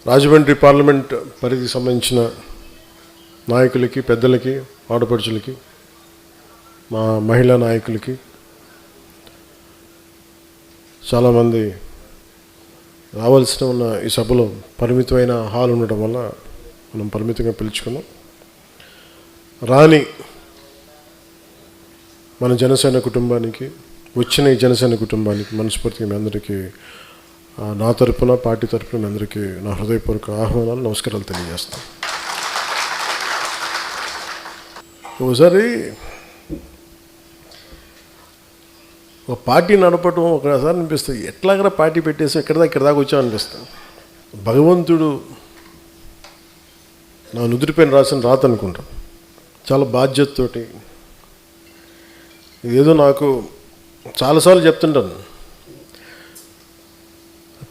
Rajahmundry parliament పరిధికి సంబంధించిన నాయకులకి, పెద్దలకి, ఆడపడుచులకి, మా మహిళా నాయకులకి, చాలామంది రావాల్సిన ఉన్న ఈ సభలో పరిమితమైన హాల్ ఉండటం వల్ల మనం పరిమితంగా పిలుచుకున్నాం. రాని మన జనసేన కుటుంబానికి, వచ్చిన ఈ జనసేన కుటుంబానికి మనస్ఫూర్తిగా మీ అందరికీ నా తరపున, పార్టీ తరపున మీ అందరికీ నా హృదయపూర్వక ఆహ్వానాలు, నమస్కారాలు తెలియజేస్తాను. ఒకసారి ఒక పార్టీ నడపటం ఒకసారి అనిపిస్తుంది, ఎట్లాగరా పార్టీ పెట్టేసి ఇక్కడ దాకా వచ్చాం అనిపిస్తుంది. భగవంతుడు నా నుదుటిపైన రాసిన రాత అనుకుంటా. చాలా బాధ్యతతోటి, ఇదేదో నాకు చాలాసార్లు చెప్తుంటాను,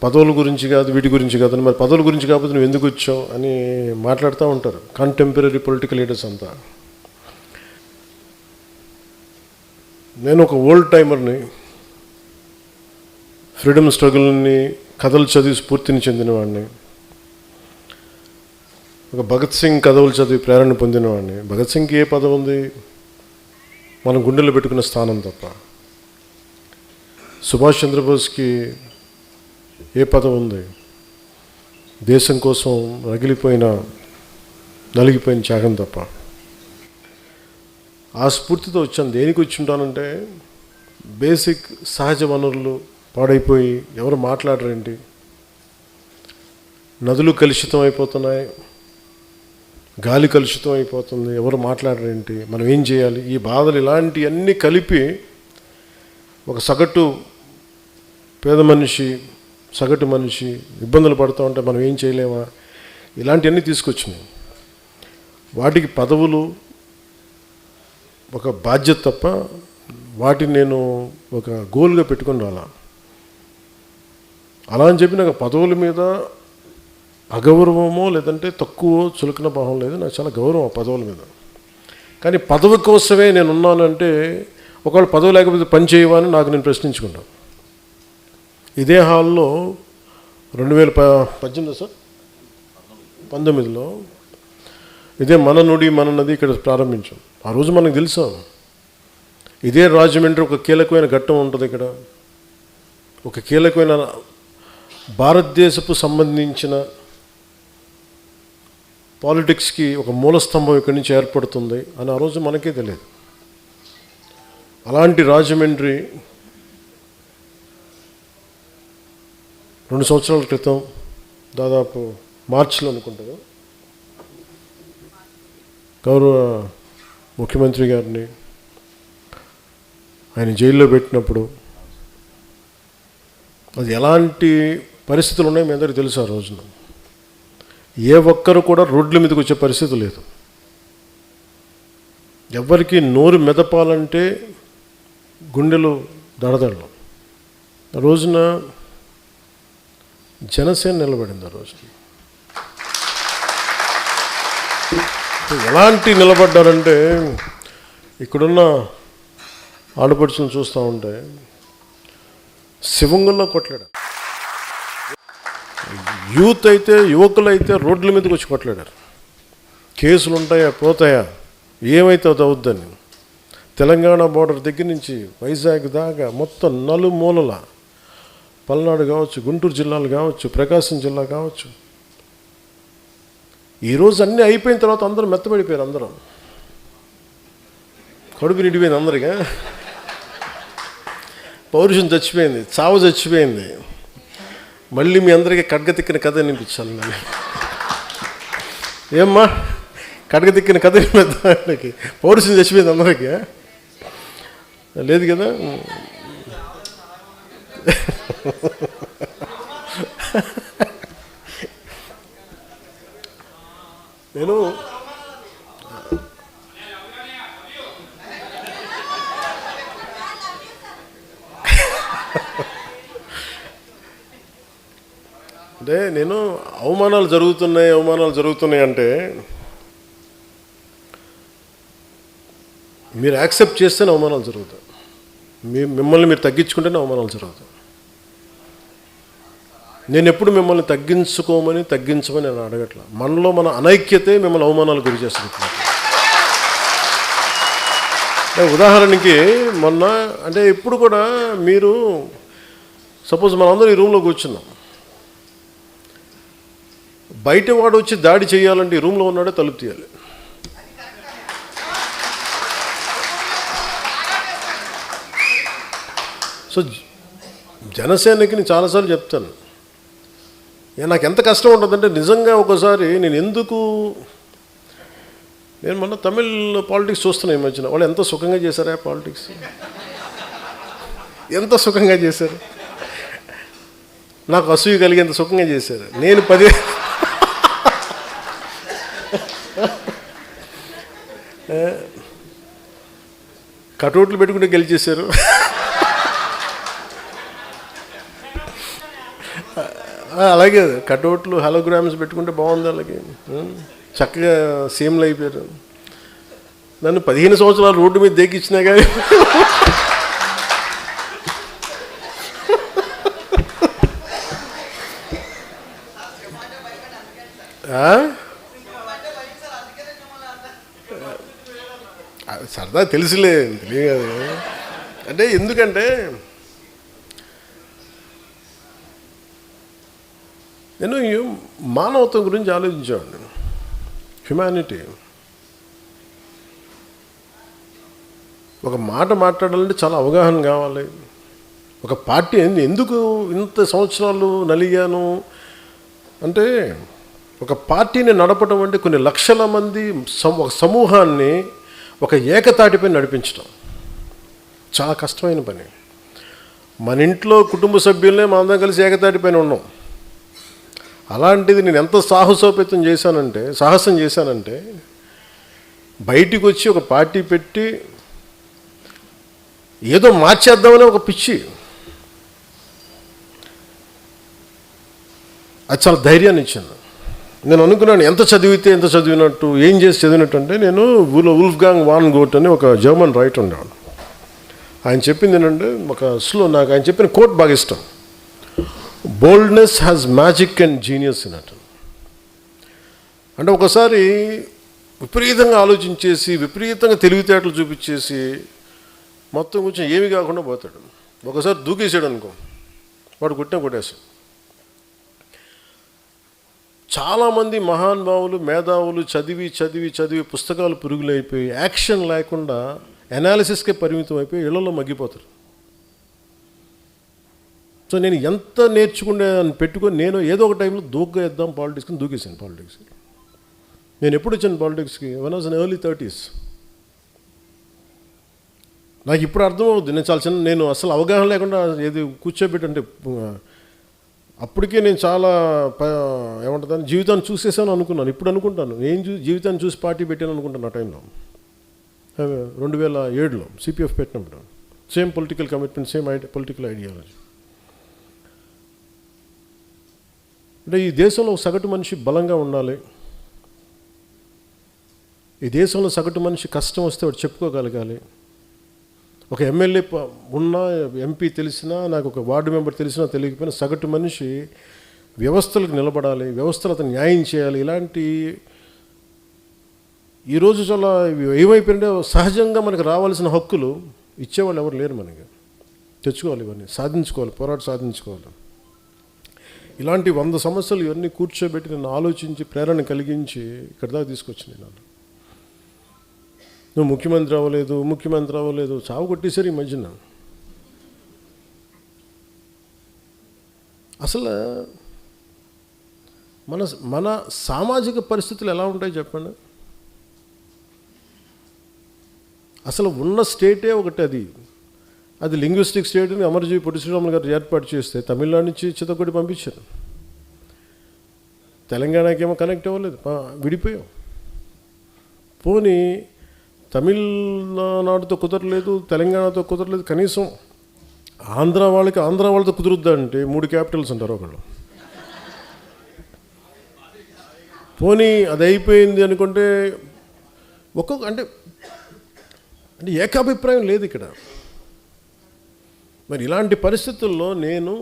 పదవుల గురించి కాదు, వీటి గురించి కాదు. మరి పదవుల గురించి కాకపోతే నువ్వు ఎందుకు వచ్చావు అని మాట్లాడుతూ ఉంటారు కంటెంపరీ పొలిటికల్ లీడర్స్ అంతా. నేను ఒక ఓల్డ్ టైమర్ని, ఫ్రీడమ్ స్ట్రగుల్ని, కథలు చదివి స్ఫూర్తిని చెందినవాడిని, ఒక భగత్ సింగ్ కథలు చదివి ప్రేరణ పొందినవాడిని. భగత్ సింగ్కి ఏ పదవి ఉంది? మనం గుండెల్లో పెట్టుకున్న స్థానం తప్ప. సుభాష్ చంద్రబోస్కి ఏ పదవి ఉంది? దేశం కోసం నలిగిపోయిన త్యాగం తప్ప. ఆ స్ఫూర్తితో వచ్చాను. దేనికి వచ్చి ఉంటానంటే, బేసిక్ సహజ వనరులు పాడైపోయి ఎవరు మాట్లాడరేంటి, నదులు కలుషితం అయిపోతున్నాయి, గాలి కలుషితం అయిపోతుంది, ఎవరు మాట్లాడరేంటి, మనం ఏం చేయాలి, ఈ బాధలు ఇలాంటివన్నీ కలిపి ఒక సగటు పేద మనిషి, సగటు మనిషి ఇబ్బందులు పడుతూ ఉంటే మనం ఏం చేయలేమా, ఇలాంటివన్నీ తీసుకొచ్చినాయి. వాటికి పదవులు ఒక బాధ్యత తప్ప వాటిని నేను ఒక గోల్గా పెట్టుకుని రాలా. అలా అని చెప్పి నాకు పదవుల మీద అగౌరవమో లేదంటే తక్కువ చులకన భావం లేదు. నాకు చాలా గౌరవం ఆ పదవుల మీద. కానీ పదవి కోసమే నేను ఉన్నానంటే, ఒకవేళ పదవి లేకపోతే పని చేయవని నాకు నేను ప్రశ్నించుకున్నాను. ఇదే హాల్లో 2018 సార్ 19లో ఇదే మన నుడి మన నది ఇక్కడ ప్రారంభించాం. ఆ రోజు మనకు తెలుసా, ఇదే రాజమండ్రి ఒక కీలకమైన ఘట్టం ఉంటుంది. ఇక్కడ ఒక కీలకమైన భారతదేశపు సంబంధించిన పాలిటిక్స్కి ఒక మూలస్తంభం ఇక్కడి నుంచి ఏర్పడుతుంది అని ఆ రోజు మనకే తెలియదు. అలాంటి రాజమండ్రి 2 సంవత్సరాల క్రితం, దాదాపు మార్చిలో అనుకుంటాను, గౌరవ ముఖ్యమంత్రి గారిని ఆయన జైల్లో పెట్టినప్పుడు అది ఎలాంటి పరిస్థితులు ఉన్నాయో మీ అందరికీ తెలుసు. ఆ రోజున ఏ ఒక్కరు కూడా రోడ్ల మీదకి వచ్చే పరిస్థితి లేదు. ఎవరికి నోరు మెదపాలంటే గుండెలు దడదడలు. ఆ రోజున జనసేన నిలబడింది. ఆ రోజున ఎలాంటి నిలబడ్డారంటే, ఇక్కడున్న ఆడపడుచులను చూస్తూ ఉంటే శివంగుల్లో కొట్లాడారు. యూత్ అయితే, యువకులు అయితే రోడ్ల మీదకి వచ్చి కొట్లాడారు. కేసులు ఉంటాయా, పోతాయా, ఏమైతే అది అవుద్దని. తెలంగాణ బోర్డర్ దగ్గర నుంచి వైజాగ్ దాకా మొత్తం నలుమూలల, పల్నాడు కావచ్చు, గుంటూరు జిల్లాలు కావచ్చు, ప్రకాశం జిల్లా కావచ్చు, ఈరోజు అన్నీ అయిపోయిన తర్వాత అందరూ మెత్తబడిపోయారు. అందరం కడుపు నిండిపోయింది అందరిగా. పౌరుషం చచ్చిపోయింది, చావు చచ్చిపోయింది. మళ్ళీ మీ అందరికీ కడ్గతిక్కిన కథ వినిపించాలి. నేను ఏమ్మా కడ్గతిక్కిన కథ వినిపిద్దానికి పౌరుషం చచ్చిపోయింది అందరికీ లేదు కదా. నేను అంటే అవమానాలు జరుగుతున్నాయి అంటే మీరు యాక్సెప్ట్ చేస్తేనే అవమానాలు జరుగుతాయి. మిమ్మల్ని మీరు తగ్గించుకుంటేనే అవమానాలు జరుగుతాయి. నేను ఎప్పుడు మిమ్మల్ని తగ్గించమని నేను అడగట్లా. మనలో మన అనైక్యతే మిమ్మల్ని అవమానాలు గురి చేస్తుంది. ఉదాహరణకి మొన్న అంటే ఇప్పుడు కూడా మీరు సపోజ్ మనందరం ఈ రూమ్లో కూర్చున్నాం, బయట వాడు వచ్చి దాడి చేయాలంటే ఈ రూమ్లో ఉన్నాడే తలుపు తీయాలి. సో జనసేనకి నేను చాలాసార్లు చెప్తాను, నాకు ఎంత కష్టం ఉంటుందంటే నిజంగా ఒకసారి నేను మొన్న తమిళ్ పాలిటిక్స్ చూస్తున్నా ఈ మధ్యన. వాళ్ళు ఎంత సుఖంగా చేశారా పాలిటిక్స్, ఎంత సుఖంగా చేశారు, నాకు అసూయ కలిగేంత సుఖంగా చేశారు. నేను 10 కటౌట్లు పెట్టుకుంటే గెలిచేశారు. అలాగే కటౌట్లు హలోగ్రామ్స్ పెట్టుకుంటే బాగుంది, అలాగే చక్కగా సీఎంలు అయిపోయారు. నన్ను 15 సంవత్సరాలు రోడ్డు మీద దేకిచ్చినా కానీ సరదా తెలియదు. అంటే ఎందుకంటే నేను మానవత్వం గురించి ఆలోచించాను. హ్యుమానిటీ. ఒక మాట మాట్లాడాలంటే చాలా అవగాహన కావాలి. ఒక పార్టీ ఎందుకు ఇంత సంవత్సరాలు నలిగాను అంటే, ఒక పార్టీని నడపడం అంటే కొన్ని లక్షల మంది ఒక సమూహాన్ని ఒక ఏకతాటిపై నడిపించడం చాలా కష్టమైన పని. మన ఇంట్లో కుటుంబ సభ్యులనే మనందరం కలిసి ఏకతాటిపైన ఉన్నాం. అలాంటిది నేను ఎంత సాహసం చేశానంటే బయటికి వచ్చి ఒక పార్టీ పెట్టి ఏదో మార్చేద్దామని ఒక పిచ్చి. అది చాలా ధైర్యాన్ని ఇచ్చింది. నేను అనుకున్నాను ఎంత చదివినట్టు, ఏం చేసి చదివినట్టు అంటే, నేను వుల్ఫ్గాంగ్ వాన్ గోట్ అని ఒక జర్మన్ రైటర్ ఉండేవాడు. ఆయన చెప్పింది ఏంటంటే, నాకు ఆయన చెప్పిన కోట్ బాగా ఇష్టం. Boldness has magic and genius ఇన్నట్టు. అంటే ఒకసారి విపరీతంగా ఆలోచించేసి విపరీతంగా తెలివితేటలు చూపించేసి మొత్తం కొంచెం ఏమీ కాకుండా పోతాడు. ఒకసారి దూకేసాడు అనుకో, వాడు కొట్టేసాడు. చాలామంది మహానుభావులు మేధావులు చదివి పుస్తకాలు పురుగులైపోయి యాక్షన్ లేకుండా అనాలిసిస్కే పరిమితం అయిపోయి ఇళ్లలో మగ్గిపోతారు. సో నేను ఎంత నేర్చుకునే అని పెట్టుకొని నేను ఏదో ఒక టైంలో దూకేద్దాం పాలిటిక్స్కి దూకేసాను. పాలిటిక్స్కి నేను ఎప్పుడు వచ్చాను పాలిటిక్స్కి? One was in early 30s. నాకు ఇప్పుడు అర్థమవుతుంది. నేను అసలు అవగాహన లేకుండా ఏది కూర్చోబెట్టంటే అప్పటికే నేను చాలా ఏమంటుందని జీవితాన్ని చూసేసాను అనుకున్నాను. ఇప్పుడు అనుకుంటాను జీవితాన్ని చూసి పార్టీ పెట్టాను అనుకుంటాను. ఆ టైంలో 2007లో సిపిఎఫ్ పెట్టినప్పుడు same political commitment, same political ideology. అంటే ఈ దేశంలో సగటు మనిషి బలంగా ఉండాలి. ఈ దేశంలో సగటు మనిషి కష్టం వస్తే వాడు చెప్పుకోగలగాలి. ఒక ఎమ్మెల్యే ఉన్నా, ఎంపీ తెలిసినా, నాకు ఒక వార్డు మెంబర్ తెలిసినా తెలియకపోయినా సగటు మనిషి వ్యవస్థలకు నిలబడాలి, వ్యవస్థలు న్యాయం చేయాలి. ఇలాంటి ఈరోజు చాలా ఏమైపోయింటే సహజంగా మనకు రావాల్సిన హక్కులు ఇచ్చేవాళ్ళు ఎవరు లేరు. మనకి తెచ్చుకోవాలి, ఇవన్నీ సాధించుకోవాలి, సాధించుకోవాలి. ఇలాంటి 100 సమస్యలు ఇవన్నీ కూర్చోబెట్టి నన్ను ఆలోచించి ప్రేరణ కలిగించి ఇక్కడ దాకా తీసుకొచ్చింది. నువ్వు ముఖ్యమంత్రి అవ్వలేదు చావు కొట్టేశారు ఈ మధ్యన. అసలు మన సామాజిక పరిస్థితులు ఎలా ఉంటాయి చెప్పండి. అసలు ఉన్న స్టేటే ఒకటి, అది లింగ్విస్టిక్ స్టేట్ని అమరజీవి పొట్టి శ్రీరాములు గారు ఏర్పాటు చేస్తే తమిళనాడు నుంచి చిత్తకొట్టి పంపించారు. తెలంగాణకి ఏమో కనెక్ట్ అవ్వలేదు, విడిపోయాం. పోనీ తమిళనాడుతో కుదరలేదు, తెలంగాణతో కుదరలేదు, కనీసం ఆంధ్ర వాళ్ళతో కుదురుద్దా అంటే 3 క్యాపిటల్స్ ఉంటారు ఒకళ్ళు. పోనీ అది అయిపోయింది అనుకుంటే అంటే ఏకాభిప్రాయం లేదు ఇక్కడ. మరి ఇలాంటి పరిస్థితుల్లో నేను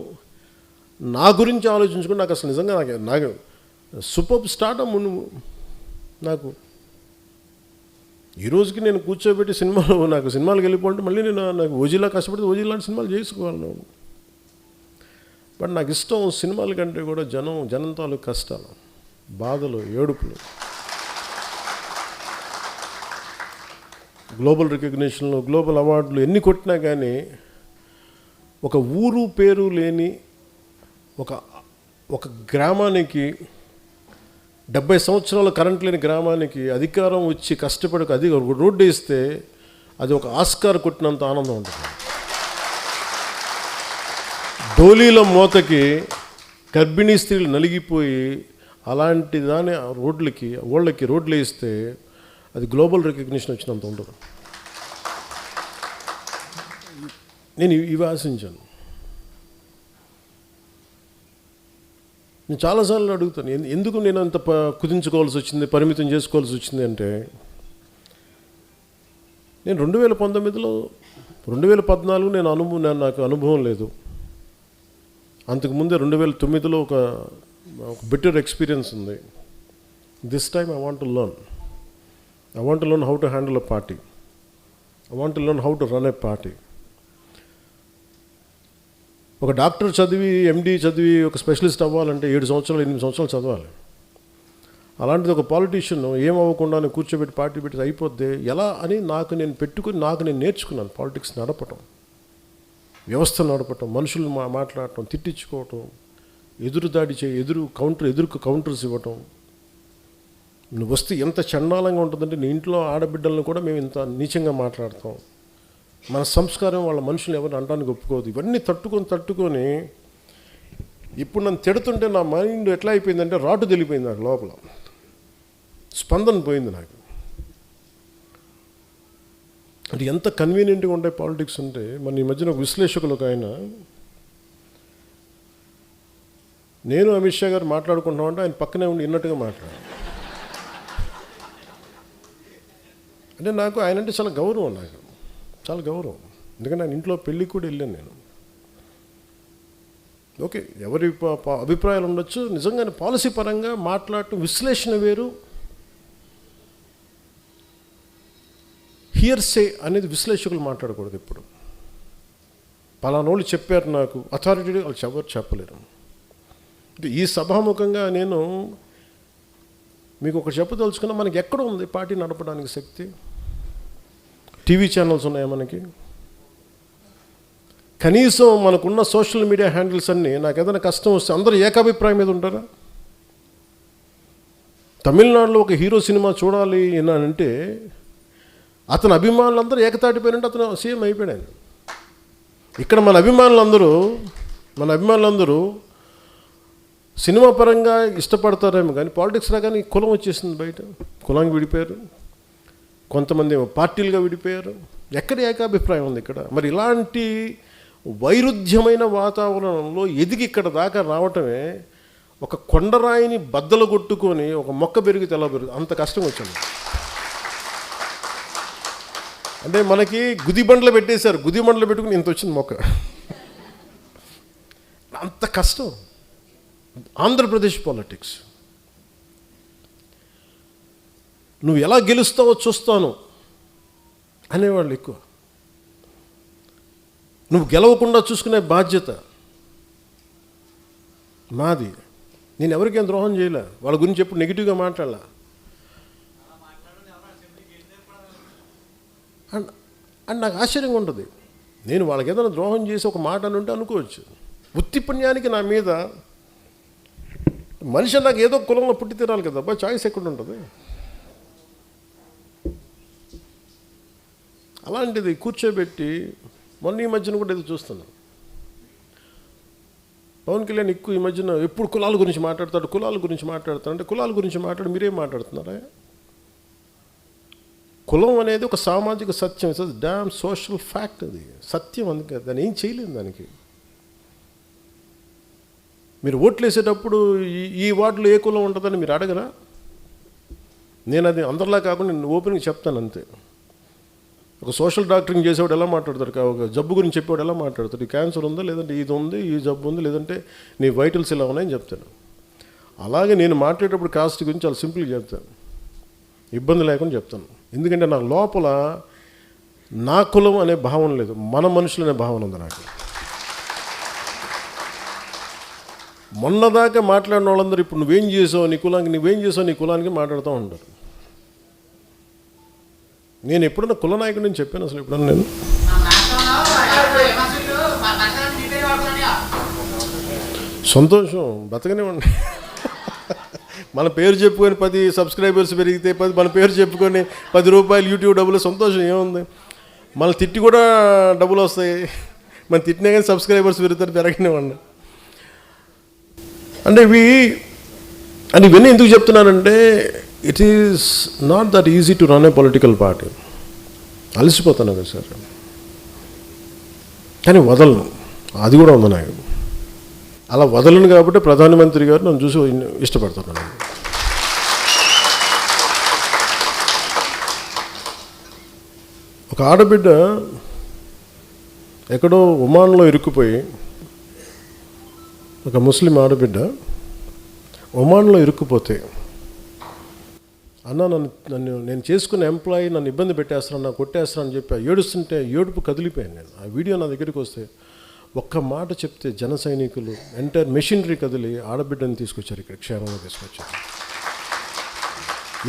నా గురించి ఆలోచించుకుని నాకు అసలు నిజంగా నాకు సూపర్ స్టార్టమ్ నాకు ఈ రోజుకి నేను కూర్చోబెట్టి నాకు సినిమాలకు వెళ్ళిపోతే మళ్ళీ నాకు ఓజీలా కష్టపడితే ఓజీ లాంటి సినిమాలు చేసుకోగలను. బట్ నాకు ఇష్టం సినిమాల కంటే కూడా జనం తాలూకు కష్టాలు, బాధలు, ఏడుపులు. గ్లోబల్ రికగ్నిషన్లు, గ్లోబల్ అవార్డులు ఎన్ని కొట్టినా కానీ ఒక ఊరు పేరు లేని ఒక గ్రామానికి 70 సంవత్సరాల కరెంట్ లేని గ్రామానికి అధికారం వచ్చి కష్టపడి అది రోడ్డు వేస్తే అది ఒక ఆస్కార్ కొట్టినంత ఆనందం ఉంటుంది. డోలీల మూతకి గర్భిణీ స్త్రీలు నలిగిపోయి అలాంటి దాని వాళ్ళకి రోడ్లు వేస్తే అది గ్లోబల్ రికగ్నిషన్ వచ్చినంత ఉండదు. నేను ఇవి ఆశించాను. నేను చాలాసార్లు అడుగుతాను, ఎందుకు నేను అంత కుదించుకోవాల్సి వచ్చింది, పరిమితం చేసుకోవాల్సి వచ్చింది అంటే, నేను 2019లో 2014 నాకు అనుభవం లేదు. అంతకుముందే 2009లో ఒక బెటర్ ఎక్స్పీరియన్స్ ఉంది. This time I want to learn how to handle a party. I want to learn how to run a party. ఒక డాక్టర్ చదివి, ఎండి చదివి ఒక స్పెషలిస్ట్ అవ్వాలంటే 7 సంవత్సరాలు 8 సంవత్సరాలు చదవాలి. అలాంటిది ఒక పాలిటీషియన్ ఏమవ్వకుండా కూర్చోబెట్టి పార్టీ పెట్టి అయిపోద్ది ఎలా అని నాకు నేను నేర్చుకున్నాను. పాలిటిక్స్ నడపటం, వ్యవస్థ నడపటం, మనుషులు మాట్లాడటం, తిట్టించుకోవటం, ఎదురుదాడి ఎదురుకు కౌంటర్స్ ఇవ్వటం. నువ్వు వస్తే ఎంత చండాలంగా ఉంటుందంటే నీ ఇంట్లో ఆడబిడ్డలను కూడా మేము ఇంత నీచంగా మాట్లాడతాం. మన సంస్కారం వాళ్ళ మనుషులు ఎవరిని అనడానికి ఒప్పుకోదు. ఇవన్నీ తట్టుకొని ఇప్పుడు నన్ను తిడుతుంటే నా మైండ్ ఎట్లా అయిపోయిందంటే రాటు తెలిపోయింది. నాకు లోపల స్పందన పోయింది. నాకు అంటే ఎంత కన్వీనియంట్గా ఉంటాయి పాలిటిక్స్ అంటే. మన ఈ మధ్యన ఒక విశ్లేషకులు ఒక ఆయన, నేను అమిత్ షా గారు మాట్లాడుకుంటున్నామంటే ఆయన పక్కనే ఉండి విన్నట్టుగా మాట్లాడారు. అంటే నాకు ఆయన అంటే చాలా గౌరవం, చాలా గౌరవం. ఎందుకంటే ఆయన ఇంట్లో పెళ్ళికి కూడా వెళ్ళాను నేను. ఓకే, ఎవరి అభిప్రాయాలు ఉండొచ్చు. నిజంగానే పాలసీ పరంగా మాట్లాడటం, విశ్లేషణ వేరు, హియర్సే అనేది విశ్లేషకులు మాట్లాడకూడదు. ఇప్పుడు పలానోళ్ళు చెప్పారు నాకు, అథారిటీ వాళ్ళు ఎవరు చెప్పలేరు. ఈ సభాముఖంగా నేను మీకు ఒకటి చెప్పదలుచుకున్నా, మనకి ఎక్కడ ఉంది పార్టీ నడపడానికి శక్తి? టీవీ ఛానల్స్ ఉన్నాయా మనకి? కనీసం మనకున్న సోషల్ మీడియా హ్యాండిల్స్ అన్నీ నాకు ఏదైనా కష్టం వస్తే అందరూ ఏకాభిప్రాయం మీద ఉంటారా? తమిళనాడులో ఒక హీరో సినిమా చూడాలి అంటే అతని అభిమానులందరూ ఏకతాటిపోయినంటే అతను సీఎం అయిపోయాడు. ఇక్కడ మన అభిమానులందరూ సినిమా పరంగా ఇష్టపడతారేమో కానీ పాలిటిక్స్ రాగానే కులం వచ్చేసింది. బయట కులానికి విడిపోయారు, కొంతమంది పార్టీలుగా విడిపోయారు. ఎక్కడ ఏకాభిప్రాయం ఉంది ఇక్కడ? మరి ఇలాంటి వైరుధ్యమైన వాతావరణంలో ఎదిగి ఇక్కడ దాకా రావటమే ఒక కొండరాయిని బద్దలు కొట్టుకొని ఒక మొక్క పెరిగితే ఎలా పెరుగుతుంది అంత కష్టం వచ్చింది. అంటే మనకి గుదిబండ్లు పెట్టేశారు, గుదిబండ్లు పెట్టుకుని ఇంత వచ్చింది మొక్క. అంత కష్టం ఆంధ్రప్రదేశ్ పాలిటిక్స్. నువ్వు ఎలా గెలుస్తావో చూస్తాను అనేవాళ్ళు ఎక్కువ. నువ్వు గెలవకుండా చూసుకునే బాధ్యత మాది. నేను ఎవరికేం ద్రోహం చేయలే, వాళ్ళ గురించి ఎప్పుడు నెగిటివ్గా మాట్లాడలే. అండ్ నాకు ఆశ్చర్యంగా ఉంటుంది, నేను వాళ్ళకి ఏదైనా ద్రోహం చేసి ఒక మాట అని ఉంటే అనుకోవచ్చు. ఉత్తి పుణ్యానికి నా మీద మనిషి నాకు ఏదో కులంలో పుట్టి తీరాలి కదా, అబ్బా చాయిస్ ఎక్కడ ఉంటుంది? అలాంటిది కూర్చోబెట్టి మొన్న ఈ మధ్యన కూడా ఏదో చూస్తున్నాను. పవన్ కళ్యాణ్ ఎక్కువ ఈ మధ్యన ఎప్పుడు కులాల గురించి మాట్లాడతాడు అంటే కులాల గురించి మీరేం మాట్లాడుతున్నారా? కులం అనేది ఒక సామాజిక సత్యం, ఇట్స్ డామ్ సోషల్ ఫ్యాక్ట్. అది సత్యం, అందుకే దాన్ని ఏం చేయలేదు. దానికి మీరు ఓట్లు వేసేటప్పుడు ఈ వార్డులో ఏ కులం ఉంటుందని మీరు అడగరా? నేను అది అందరిలా కాకుండా నేను ఓపెన్గా చెప్తాను అంతే. ఒక సోషల్ డాక్టరింగ్ చేసేవాడు ఎలా మాట్లాడతారు, ఒక జబ్బు గురించి చెప్పేవాడు ఎలా మాట్లాడతాడు, ఈ క్యాన్సర్ ఉందా, లేదంటే ఇది ఉంది, ఈ జబ్బు ఉంది, లేదంటే నీ వైటల్స్ ఇలా ఉన్నాయని చెప్తాను. అలాగే నేను మాట్లాడేటప్పుడు కాస్ట్ గురించి చాలా సింపుల్గా చెప్తాను, ఇబ్బంది లేకుండా చెప్తాను. ఎందుకంటే నా లోపల నా కులం అనే భావన లేదు, మన మనుషులు అనే భావన ఉంది నాకు. మొన్నదాకా మాట్లాడిన వాళ్ళందరూ ఇప్పుడు నువ్వేం చేసావు నీ కులానికి మాట్లాడుతూ ఉంటారు. నేను ఎప్పుడన్నా కుల నాయకుడు నేను చెప్పాను అసలు ఎప్పుడన్నా నేను? సంతోషం, బతకనివ్వండి. మన పేరు చెప్పుకొని 10 సబ్స్క్రైబర్స్ పెరిగితే మన పేరు చెప్పుకొని 10 రూపాయలు యూట్యూబ్ డబ్బులు, సంతోషం ఏముంది? మన తిట్టి కూడా డబ్బులు వస్తాయి, మన తిట్టినా కానీ సబ్స్క్రైబర్స్ పెరుగుతారు, పెరగనివ్వండి. అంటే ఇవన్నీ ఎందుకు చెప్తున్నానంటే it is not that easy to run a political party. అలసిపోతాను కదా సార్, కానీ వదలను, అది కూడా ఉంది నాకు. అలా వదలను కాబట్టి ప్రధానమంత్రి గారు నన్ను చూసి ఇష్టపడుతున్నాను. ఒక ఆడబిడ్డ ఎక్కడో ఒమాన్లో ఇరుక్కుపోయి, ఒక ముస్లిం ఆడబిడ్డ ఒమాన్లో ఇరుక్కుపోతే, అన్న నేను చేసుకున్న ఎంప్లాయీ నన్ను ఇబ్బంది పెట్టేస్తాను, నన్ను కొట్టేస్తానని చెప్పి ఏడుస్తుంటే ఏడుపు కదిలిపోయాను నేను. ఆ వీడియో నా దగ్గరికి వస్తే ఒక్క మాట చెప్తే జన సైనికులు ఎంటైర్ మెషినరీ కదిలి ఆడబిడ్డని తీసుకొచ్చారు, ఇక్కడ క్షేమంగా తీసుకొచ్చారు.